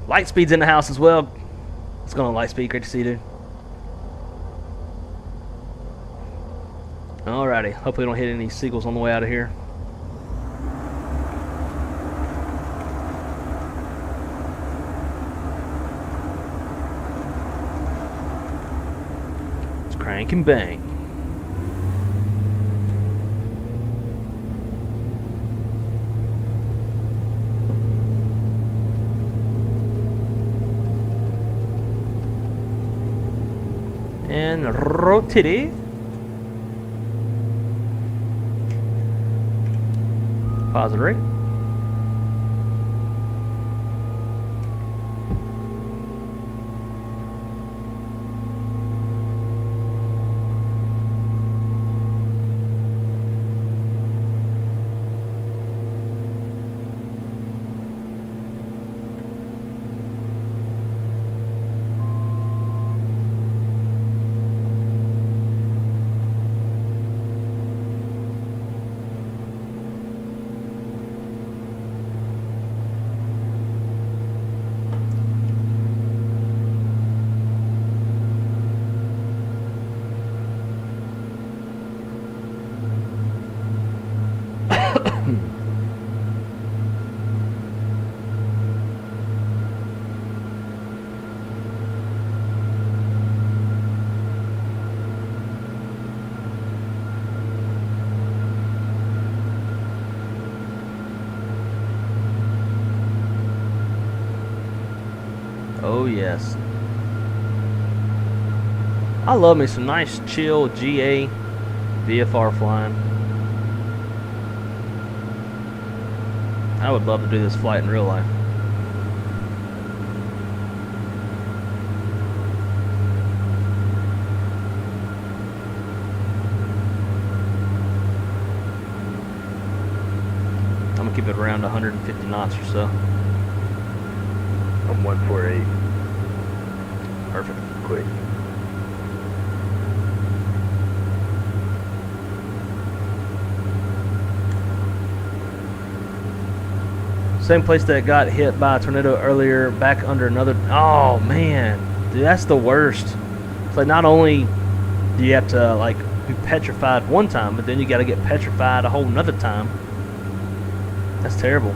Lightspeed's in the house as well. What's going on, Lightspeed? Great to see you, dude. Alrighty, hopefully we don't hit any seagulls on the way out of here. Let's crank and bang. And rotate. Positive rate. Oh yes. I love me some nice chill GA VFR flying. I would love to do this flight in real life. I'm gonna keep it around 150 knots or so. I'm 148. Perfect. Quick. Same place that got hit by a tornado earlier, back under another. Oh man, dude, that's the worst. It's like not only do you have to like be petrified one time, but then you got to get petrified a whole nother time. That's terrible.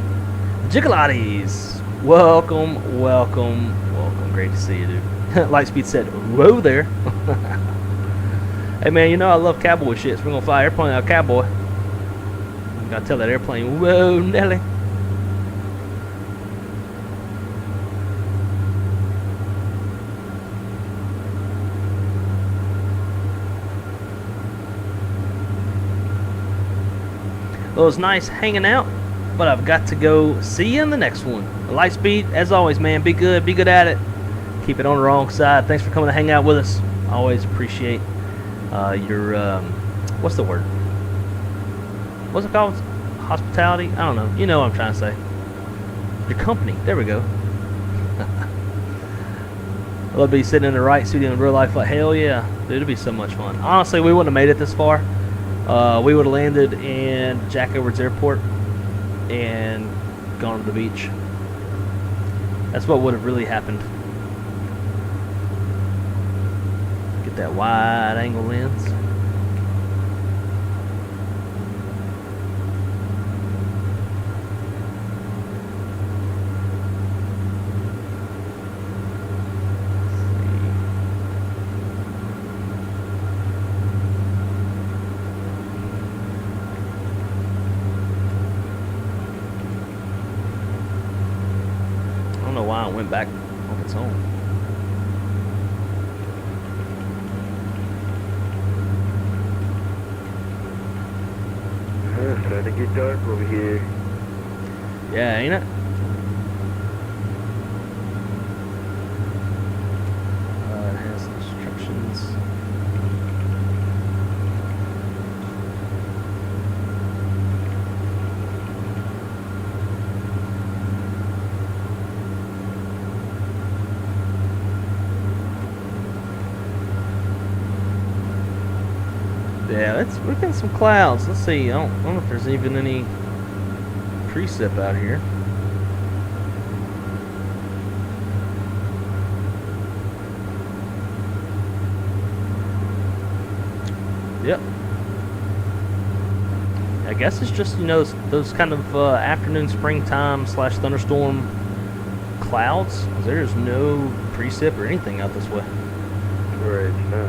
Jiggleotties, welcome, welcome, welcome. Great to see you, dude. Lightspeed said, "Whoa there." Hey man, you know I love cowboy shit. So we're gonna fly airplane out cowboy. Gotta tell that airplane, "Whoa, Nelly." Well, it was nice hanging out, but I've got to go. See you in the next one. Lightspeed, as always, man, be good at it. Keep it on the wrong side. Thanks for coming to hang out with us. I always appreciate your, what's the word? What's it called? Hospitality? I don't know. You know what I'm trying to say. Your company. There we go. I love to be sitting in the right studio in real life. Like, hell yeah. Dude, it'd be so much fun. Honestly, we wouldn't have made it this far. We would have landed in Jack Edwards Airport and gone to the beach. That's what would have really happened. Get that wide angle lens. Why it went back on its own. It's starting to get dark over here. Yeah, ain't it? It has instructions. Yeah, we're getting some clouds. Let's see. I don't know if there's even any precip out here. Yep. I guess it's just, you know, those kind of afternoon springtime / thunderstorm clouds. There's no precip or anything out this way. Right, no.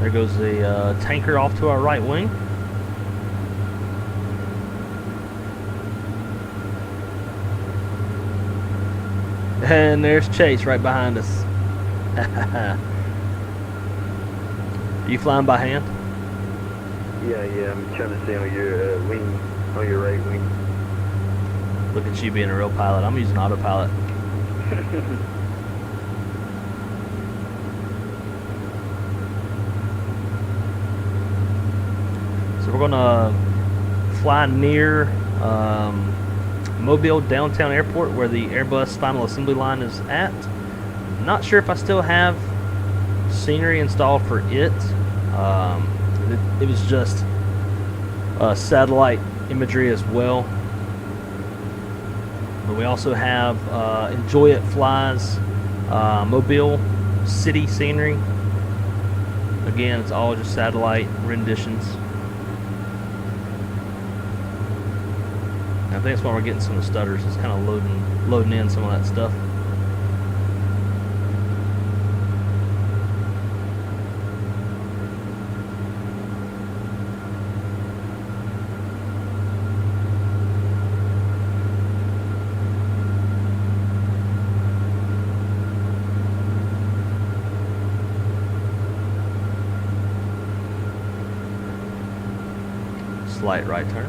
There goes the tanker off to our right wing. And there's Chase right behind us. Are you flying by hand? Yeah, I'm trying to stay on your wing, on your right wing. Look at you being a real pilot. I'm using autopilot. So we're gonna fly near Mobile Downtown Airport, where the Airbus final assembly line is at. Not sure if I still have scenery installed for it. It was just satellite imagery as well. But we also have Enjoy It Flies Mobile City scenery. Again, it's all just satellite renditions. I think that's why we're getting some of the stutters. It's kind of loading in some of that stuff. Slight right turn.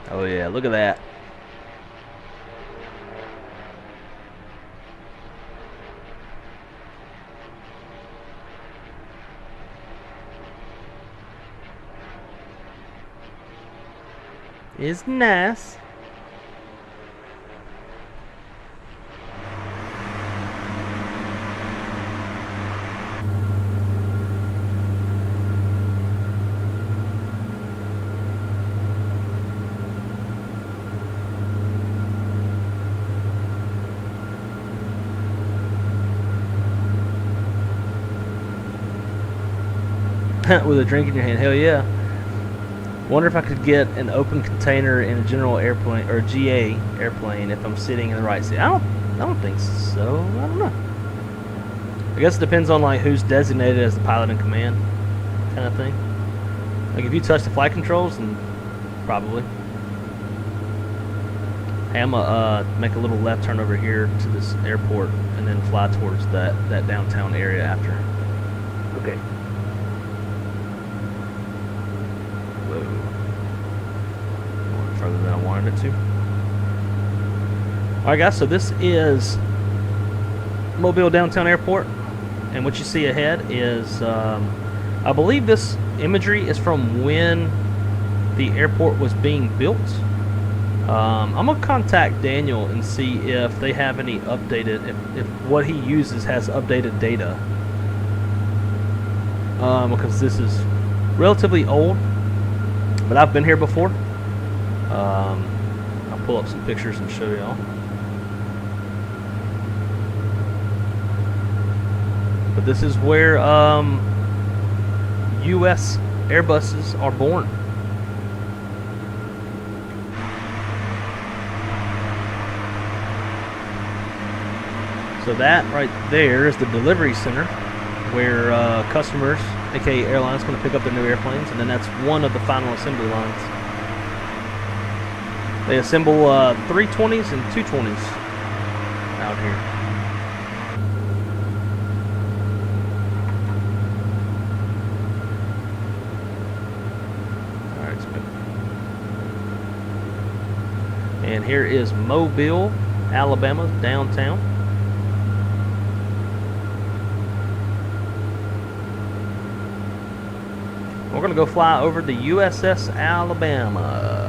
Oh yeah, look at that. It's nice. with a drink in your hand. Hell yeah. Wonder if I could get an open container in a general airplane or GA airplane if I'm sitting in the right seat. I don't think so. I don't know. I guess it depends on like who's designated as the pilot in command, kind of thing. Like if you touch the flight controls, then probably. Hey, I'm gonna make a little left turn over here to this airport and then fly towards that downtown area after. Okay. Whoa. Going further than I wanted it to. Alright guys, so this is Mobile Downtown Airport, and what you see ahead is I believe this imagery is from when the airport was being built. I'm gonna contact Daniel and see if they have any updated, if what he uses has updated data, because this is relatively old, but I've been here before. I'll pull up some pictures and show y'all. But this is where U.S. Airbuses are born. So that right there is the delivery center where customers, aka airlines, going to pick up their new airplanes, and then that's one of the final assembly lines. They assemble 320s and 220s out here. And here is Mobile, Alabama, downtown. We're going to go fly over the USS Alabama.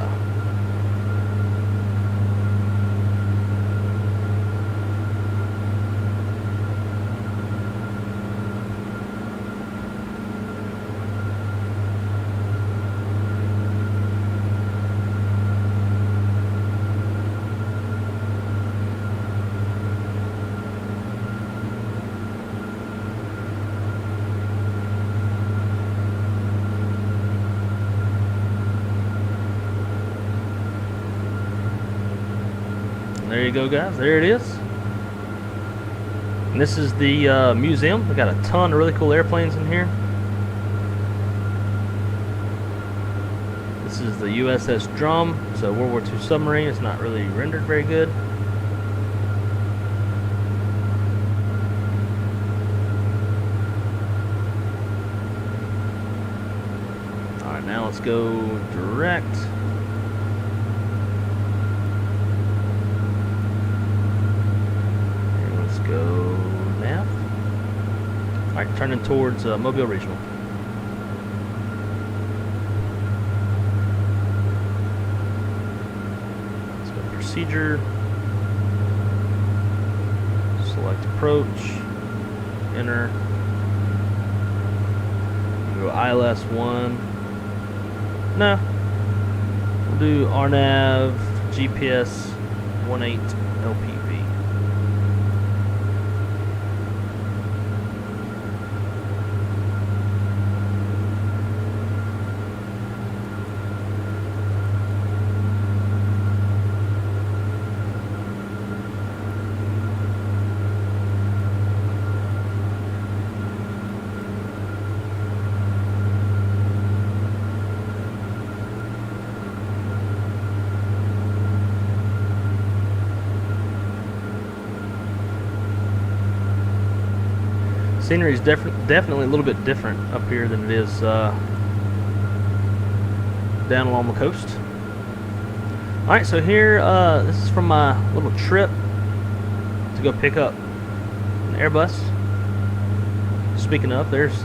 There you go, guys. There it is. And this is the museum. They got a ton of really cool airplanes in here. This is the USS Drum. It's a World War II submarine. It's not really rendered very good. Alright, now let's go direct. Go nav. Alright, turning towards Mobile Regional. Let's go procedure. Select approach. Enter. Go ILS 1. No. We'll do RNAV GPS 18 LPV. Scenery is definitely a little bit different up here than it is down along the coast. Alright, so here, this is from my little trip to go pick up an Airbus. Speaking of, there's,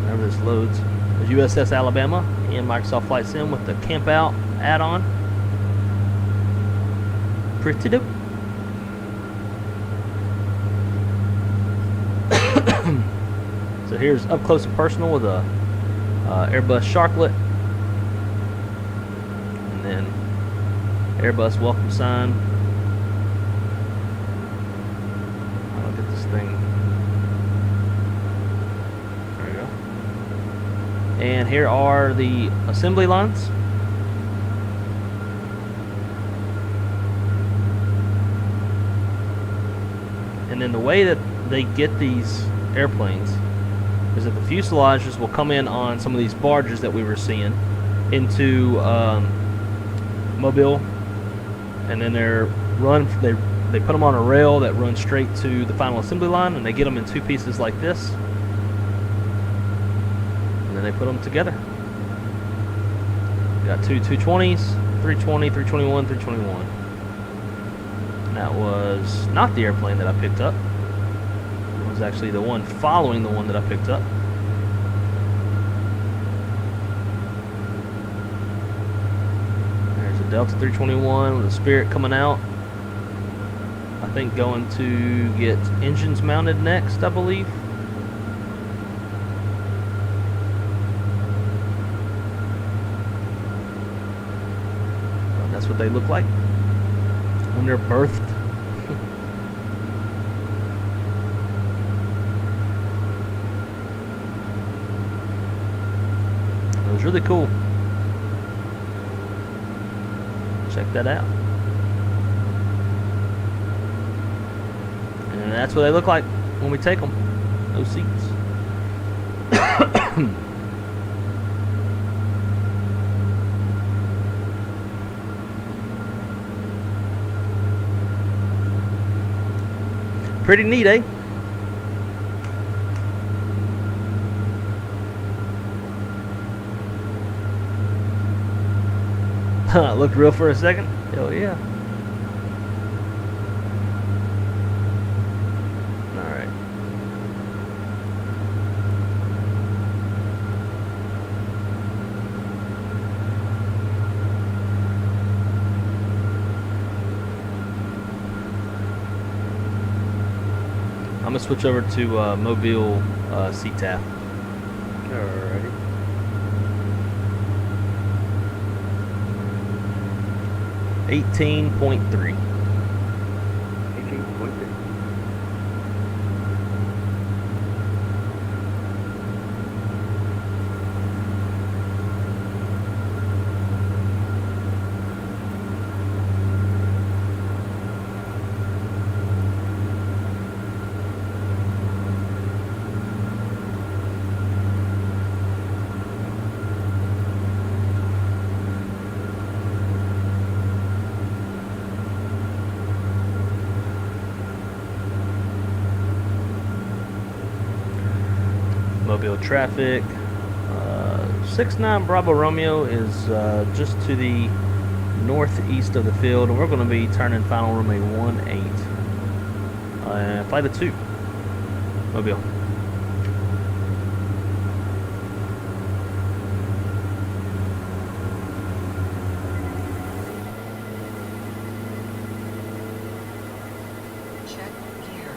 whenever this loads, there's USS Alabama and Microsoft Flight Sim with the Camp Out add-on. Pretty dope. So here's up close and personal with a Airbus Sharklet, and then Airbus welcome sign. I'll get this thing And here are the assembly lines. And then the way that they get these airplanes is that the fuselages will come in on some of these barges that we were seeing into Mobile, and then they put them on a rail that runs straight to the final assembly line, and they get them in two pieces like this, and then they put them together. We got two 220s, 320, 321, 321. And that was not the airplane that I picked up. It was actually the one following the one that I picked up. There's a Delta 321 with a Spirit coming out. I think going to get engines mounted next, I believe. That's what they look like when they're birthed. It was really cool. Check that out. And that's what they look like when we take them. Those seats. Pretty neat, eh? Looked real for a second. Hell yeah. Alright. I'm gonna switch over to Mobile CTAF. Alrighty. 18.3. 18.3. Mobile traffic. 69 Bravo Romeo is just to the northeast of the field, and we're going to be turning final runway 18. Flight of 2. Mobile. Check gear.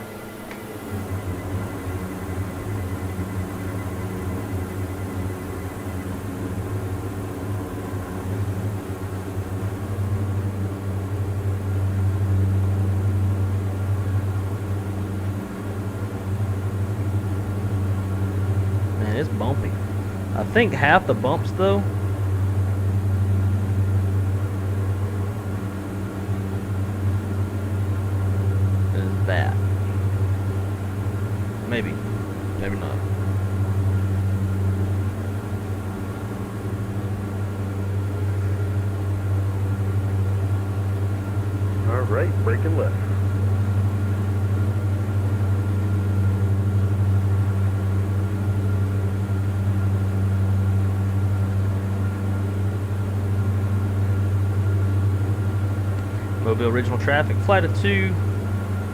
Man, it's bumpy. I think half the bumps, though, is that. Maybe. Maybe not. Alright, breaking left. Mobile original traffic, flight of 2.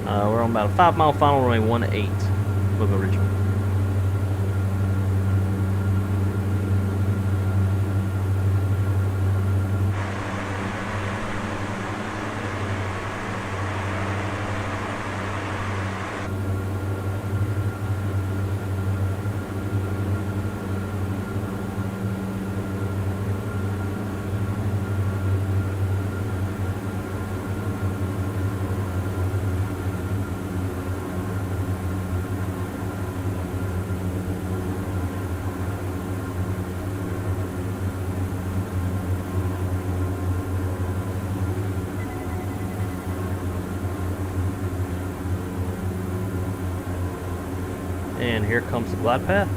We're on about a 5-mile final runway 18. Mobile original. And here comes the glide path.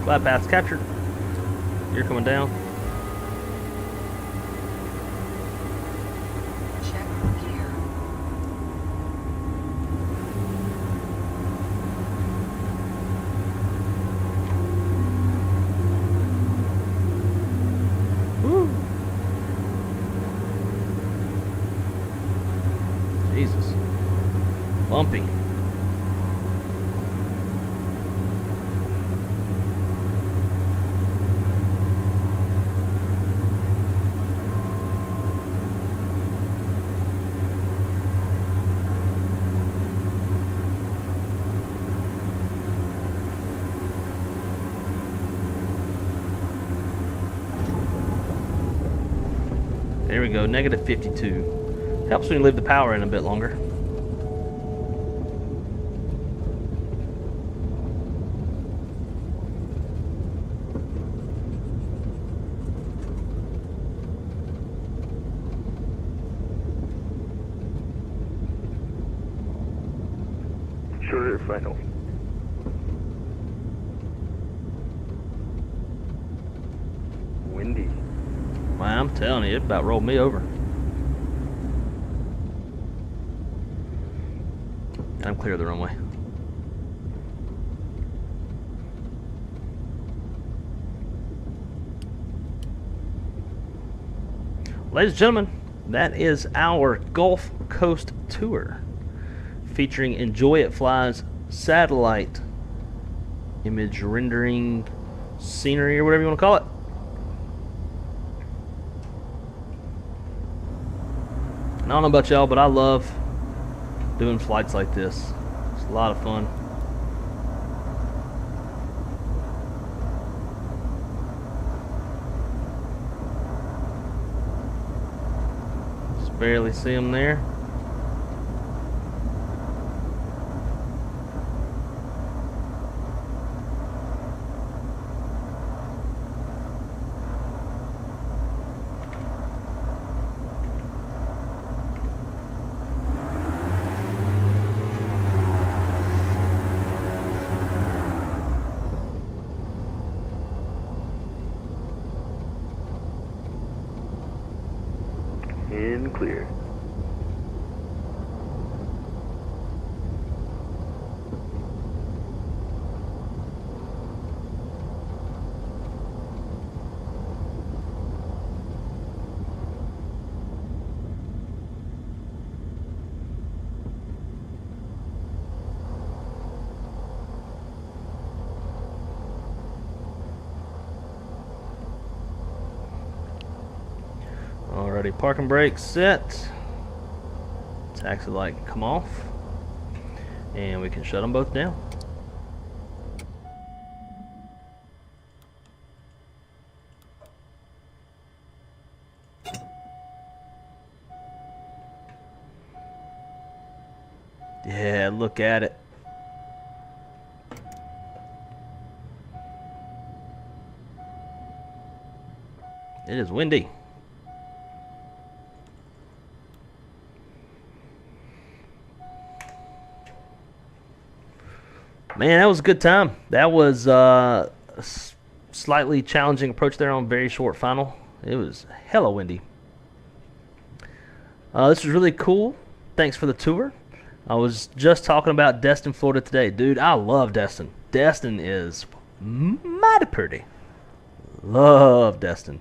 Glide path's captured. You're coming down. Check gear. Woo. Jesus. Bumpy. There we go, negative 52. Helps when you leave the power in a bit longer. Shorter final. Windy. Man, I'm telling you, it about rolled me over. I'm clear of the runway. Ladies and gentlemen, that is our Gulf Coast tour featuring Enjoy It Fly's satellite image rendering scenery, or whatever you want to call it. And I don't know about y'all, but I love doing flights like this. It's a lot of fun. Just barely see them there. And clear. Alrighty, parking brake set. Taxi light can come off. And we can shut them both down. Yeah, look at it. It is windy. Man, that was a good time. That was a slightly challenging approach there on very short final. It was hella windy. This was really cool. Thanks for the tour. I was just talking about Destin, Florida today. Dude, I love Destin. Destin is mighty pretty. Love Destin.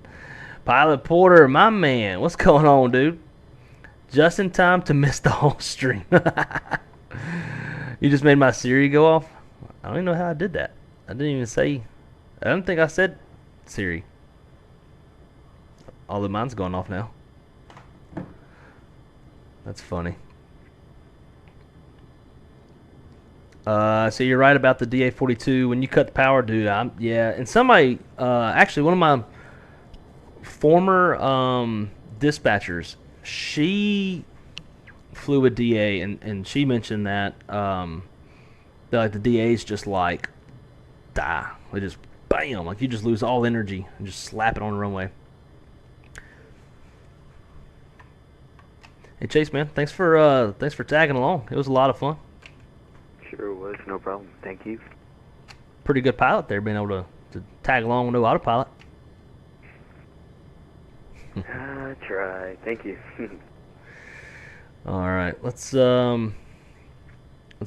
Pilot Porter, my man. What's going on, dude? Just in time to miss the whole stream. You just made my Siri go off? I don't even know how I did that. I didn't even say... I don't think I said Siri. Although mine's going off now. That's funny. So you're right about the DA42. When you cut the power, dude, yeah. And somebody, actually, one of my former dispatchers, she flew a DA, and she mentioned that like the DAs just like die. They just bam, like you just lose all energy and just slap it on the runway. Hey Chase, man, thanks for tagging along. It was a lot of fun. Sure was, no problem. Thank you. Pretty good pilot there, being able to tag along with no autopilot. Try. Thank you. All right, let's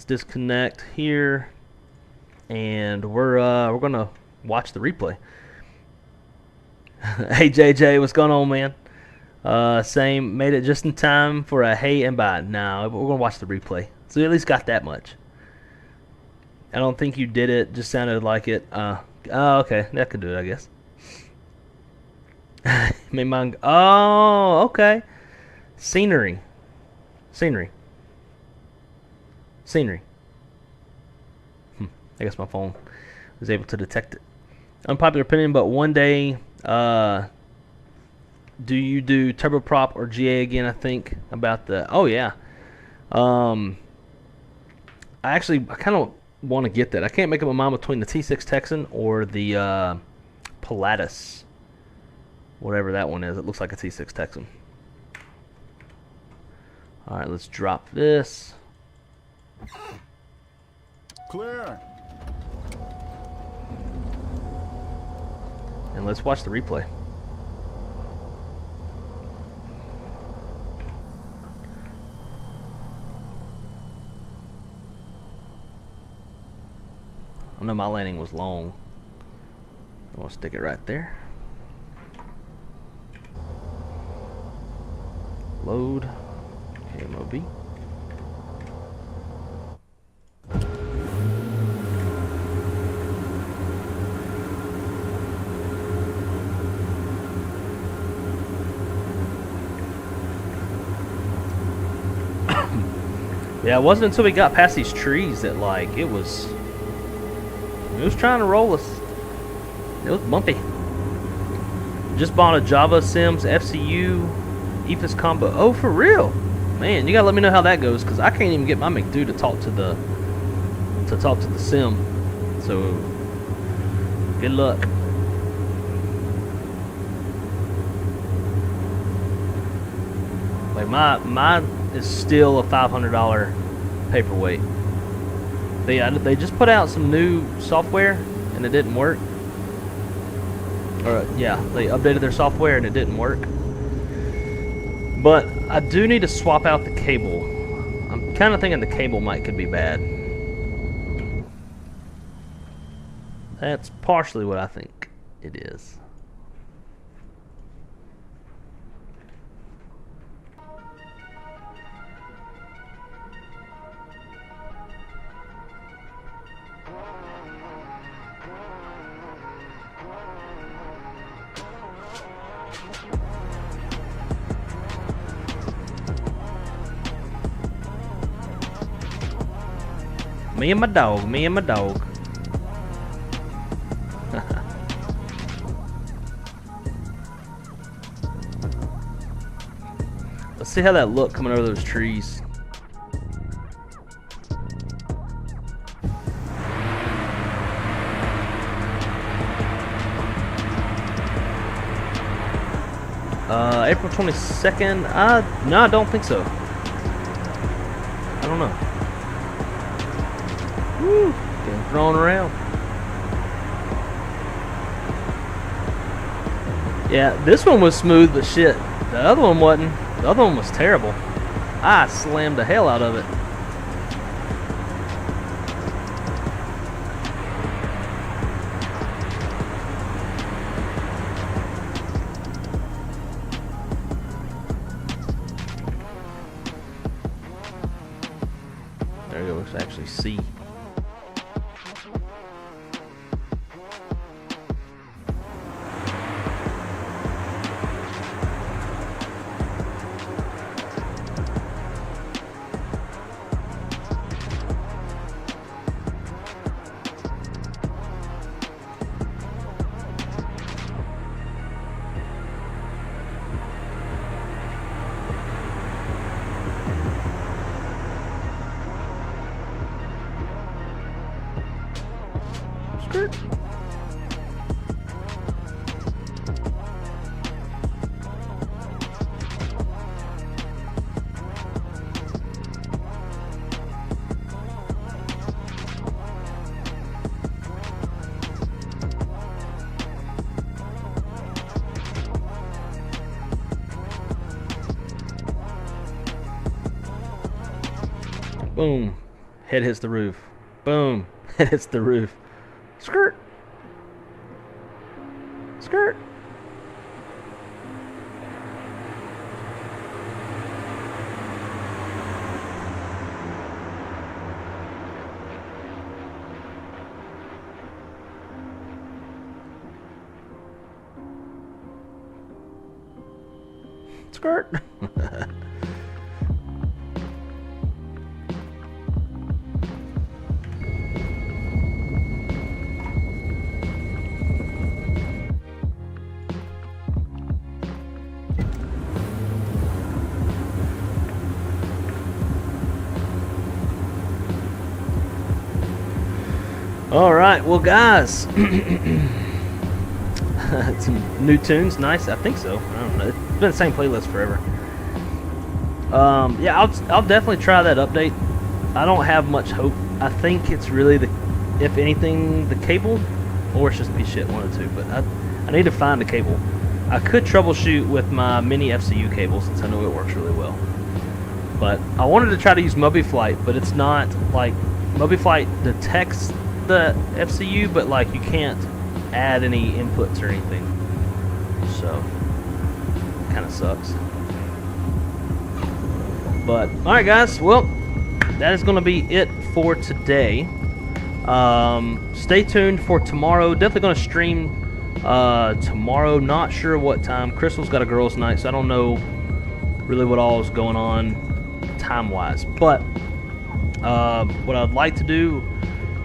disconnect here, and we're gonna watch the replay. Hey JJ, what's going on, man? Same, made it just in time for a hey and bye. No, we're gonna watch the replay, so you at least got that much. I don't think you did it. Just sounded like it. Oh, okay, that could do it, I guess. Made mine. Oh, okay. Scenery. I guess my phone was able to detect it. Unpopular opinion, but one day, do you do turboprop or GA again? I think about the. Oh yeah. I kind of want to get that. I can't make up my mind between the T6 Texan or the Pilatus, whatever that one is. It looks like a T6 Texan. All right, let's drop this. Clear. And let's watch the replay. I know my landing was long. I'm gonna stick it right there. Load. Kmob. Yeah, it wasn't until we got past these trees that like it was trying to roll us. It was bumpy. Just bought a Java Sims FCU EFIS combo. Oh, for real? Man, you gotta let me know how that goes, because I can't even get my McDo to talk to the sim. So good luck. Like mine is still a $500 paperweight. They just put out some new software and it didn't work. Or yeah, they updated their software and it didn't work. But I do need to swap out the cable. I'm kind of thinking the cable could be bad. That's partially what I think it is. Me and my dog, me and my dog. Let's see how that look coming over those trees. April 22nd? No, I don't think so. I don't know. Woo, getting thrown around. Yeah, this one was smooth, but shit, the other one wasn't. The other one was terrible. I slammed the hell out of it. There you go, let's actually see. Boom. Head hits the roof. Boom. Head hits the roof. Skirt. Skirt. Skirt. All right, well, guys, some new tunes, nice. I think so. I don't know. It's been the same playlist forever. Yeah, I'll definitely try that update. I don't have much hope. I think it's really if anything, the cable, or it's just be shit, one of the two. But I need to find the cable. I could troubleshoot with my mini FCU cable since I know it works really well. But I wanted to try to use Flight, but it's not like Flight detects the FCU, but like you can't add any inputs or anything, so kind of sucks. But alright guys, well, that is going to be it for today. Stay tuned for tomorrow. Definitely going to stream tomorrow, not sure what time. Crystal's got a girls night, so I don't know really what all is going on time wise, but what I'd like to do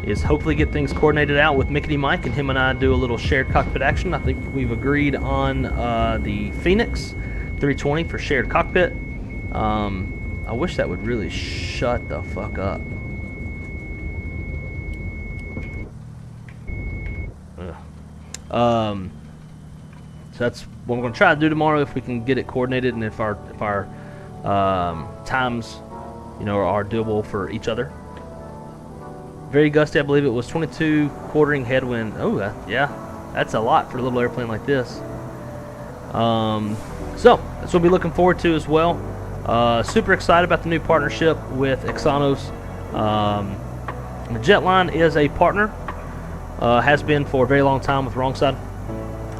is hopefully get things coordinated out with Mickety Mike, and him and I do a little shared cockpit action. I think we've agreed on the Phoenix 320 for shared cockpit. I wish that would really shut the fuck up. So that's what we're going to try to do tomorrow if we can get it coordinated, and if our times, you know, are doable for each other. Very gusty, I believe it was 22 quartering headwind. Oh, yeah, that's a lot for a little airplane like this. So that's what we'll be looking forward to as well. Super excited about the new partnership with Exanos. The Jetline is a partner, has been for a very long time with Wrongside,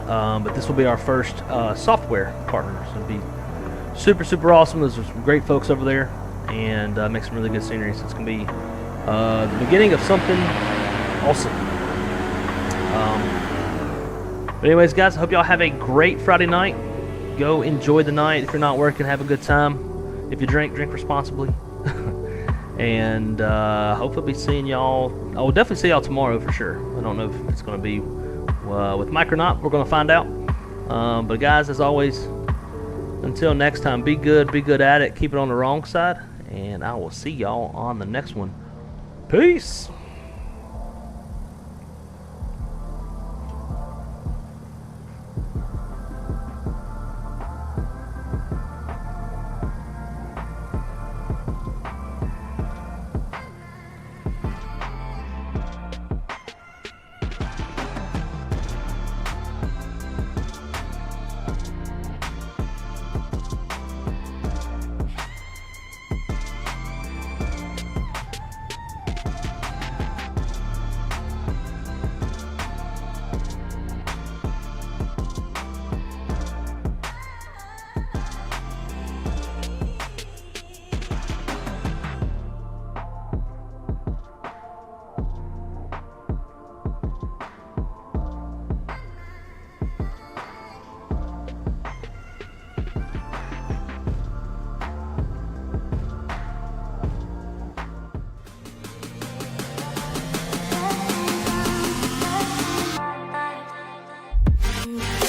but this will be our first software partner. So it'll be super awesome. There's some great folks over there, and make some really good scenery. So it's gonna be the beginning of something awesome. But anyways, guys, I hope y'all have a great Friday night. Go enjoy the night. If you're not working, have a good time. If you drink responsibly. And hopefully I'll be seeing y'all. I will definitely see y'all tomorrow for sure. I don't know if it's going to be with Mike or not. We're going to find out. But guys, as always, until next time, be good at it. Keep it on the wrong side. And I will see y'all on the next one. Peace. Bye.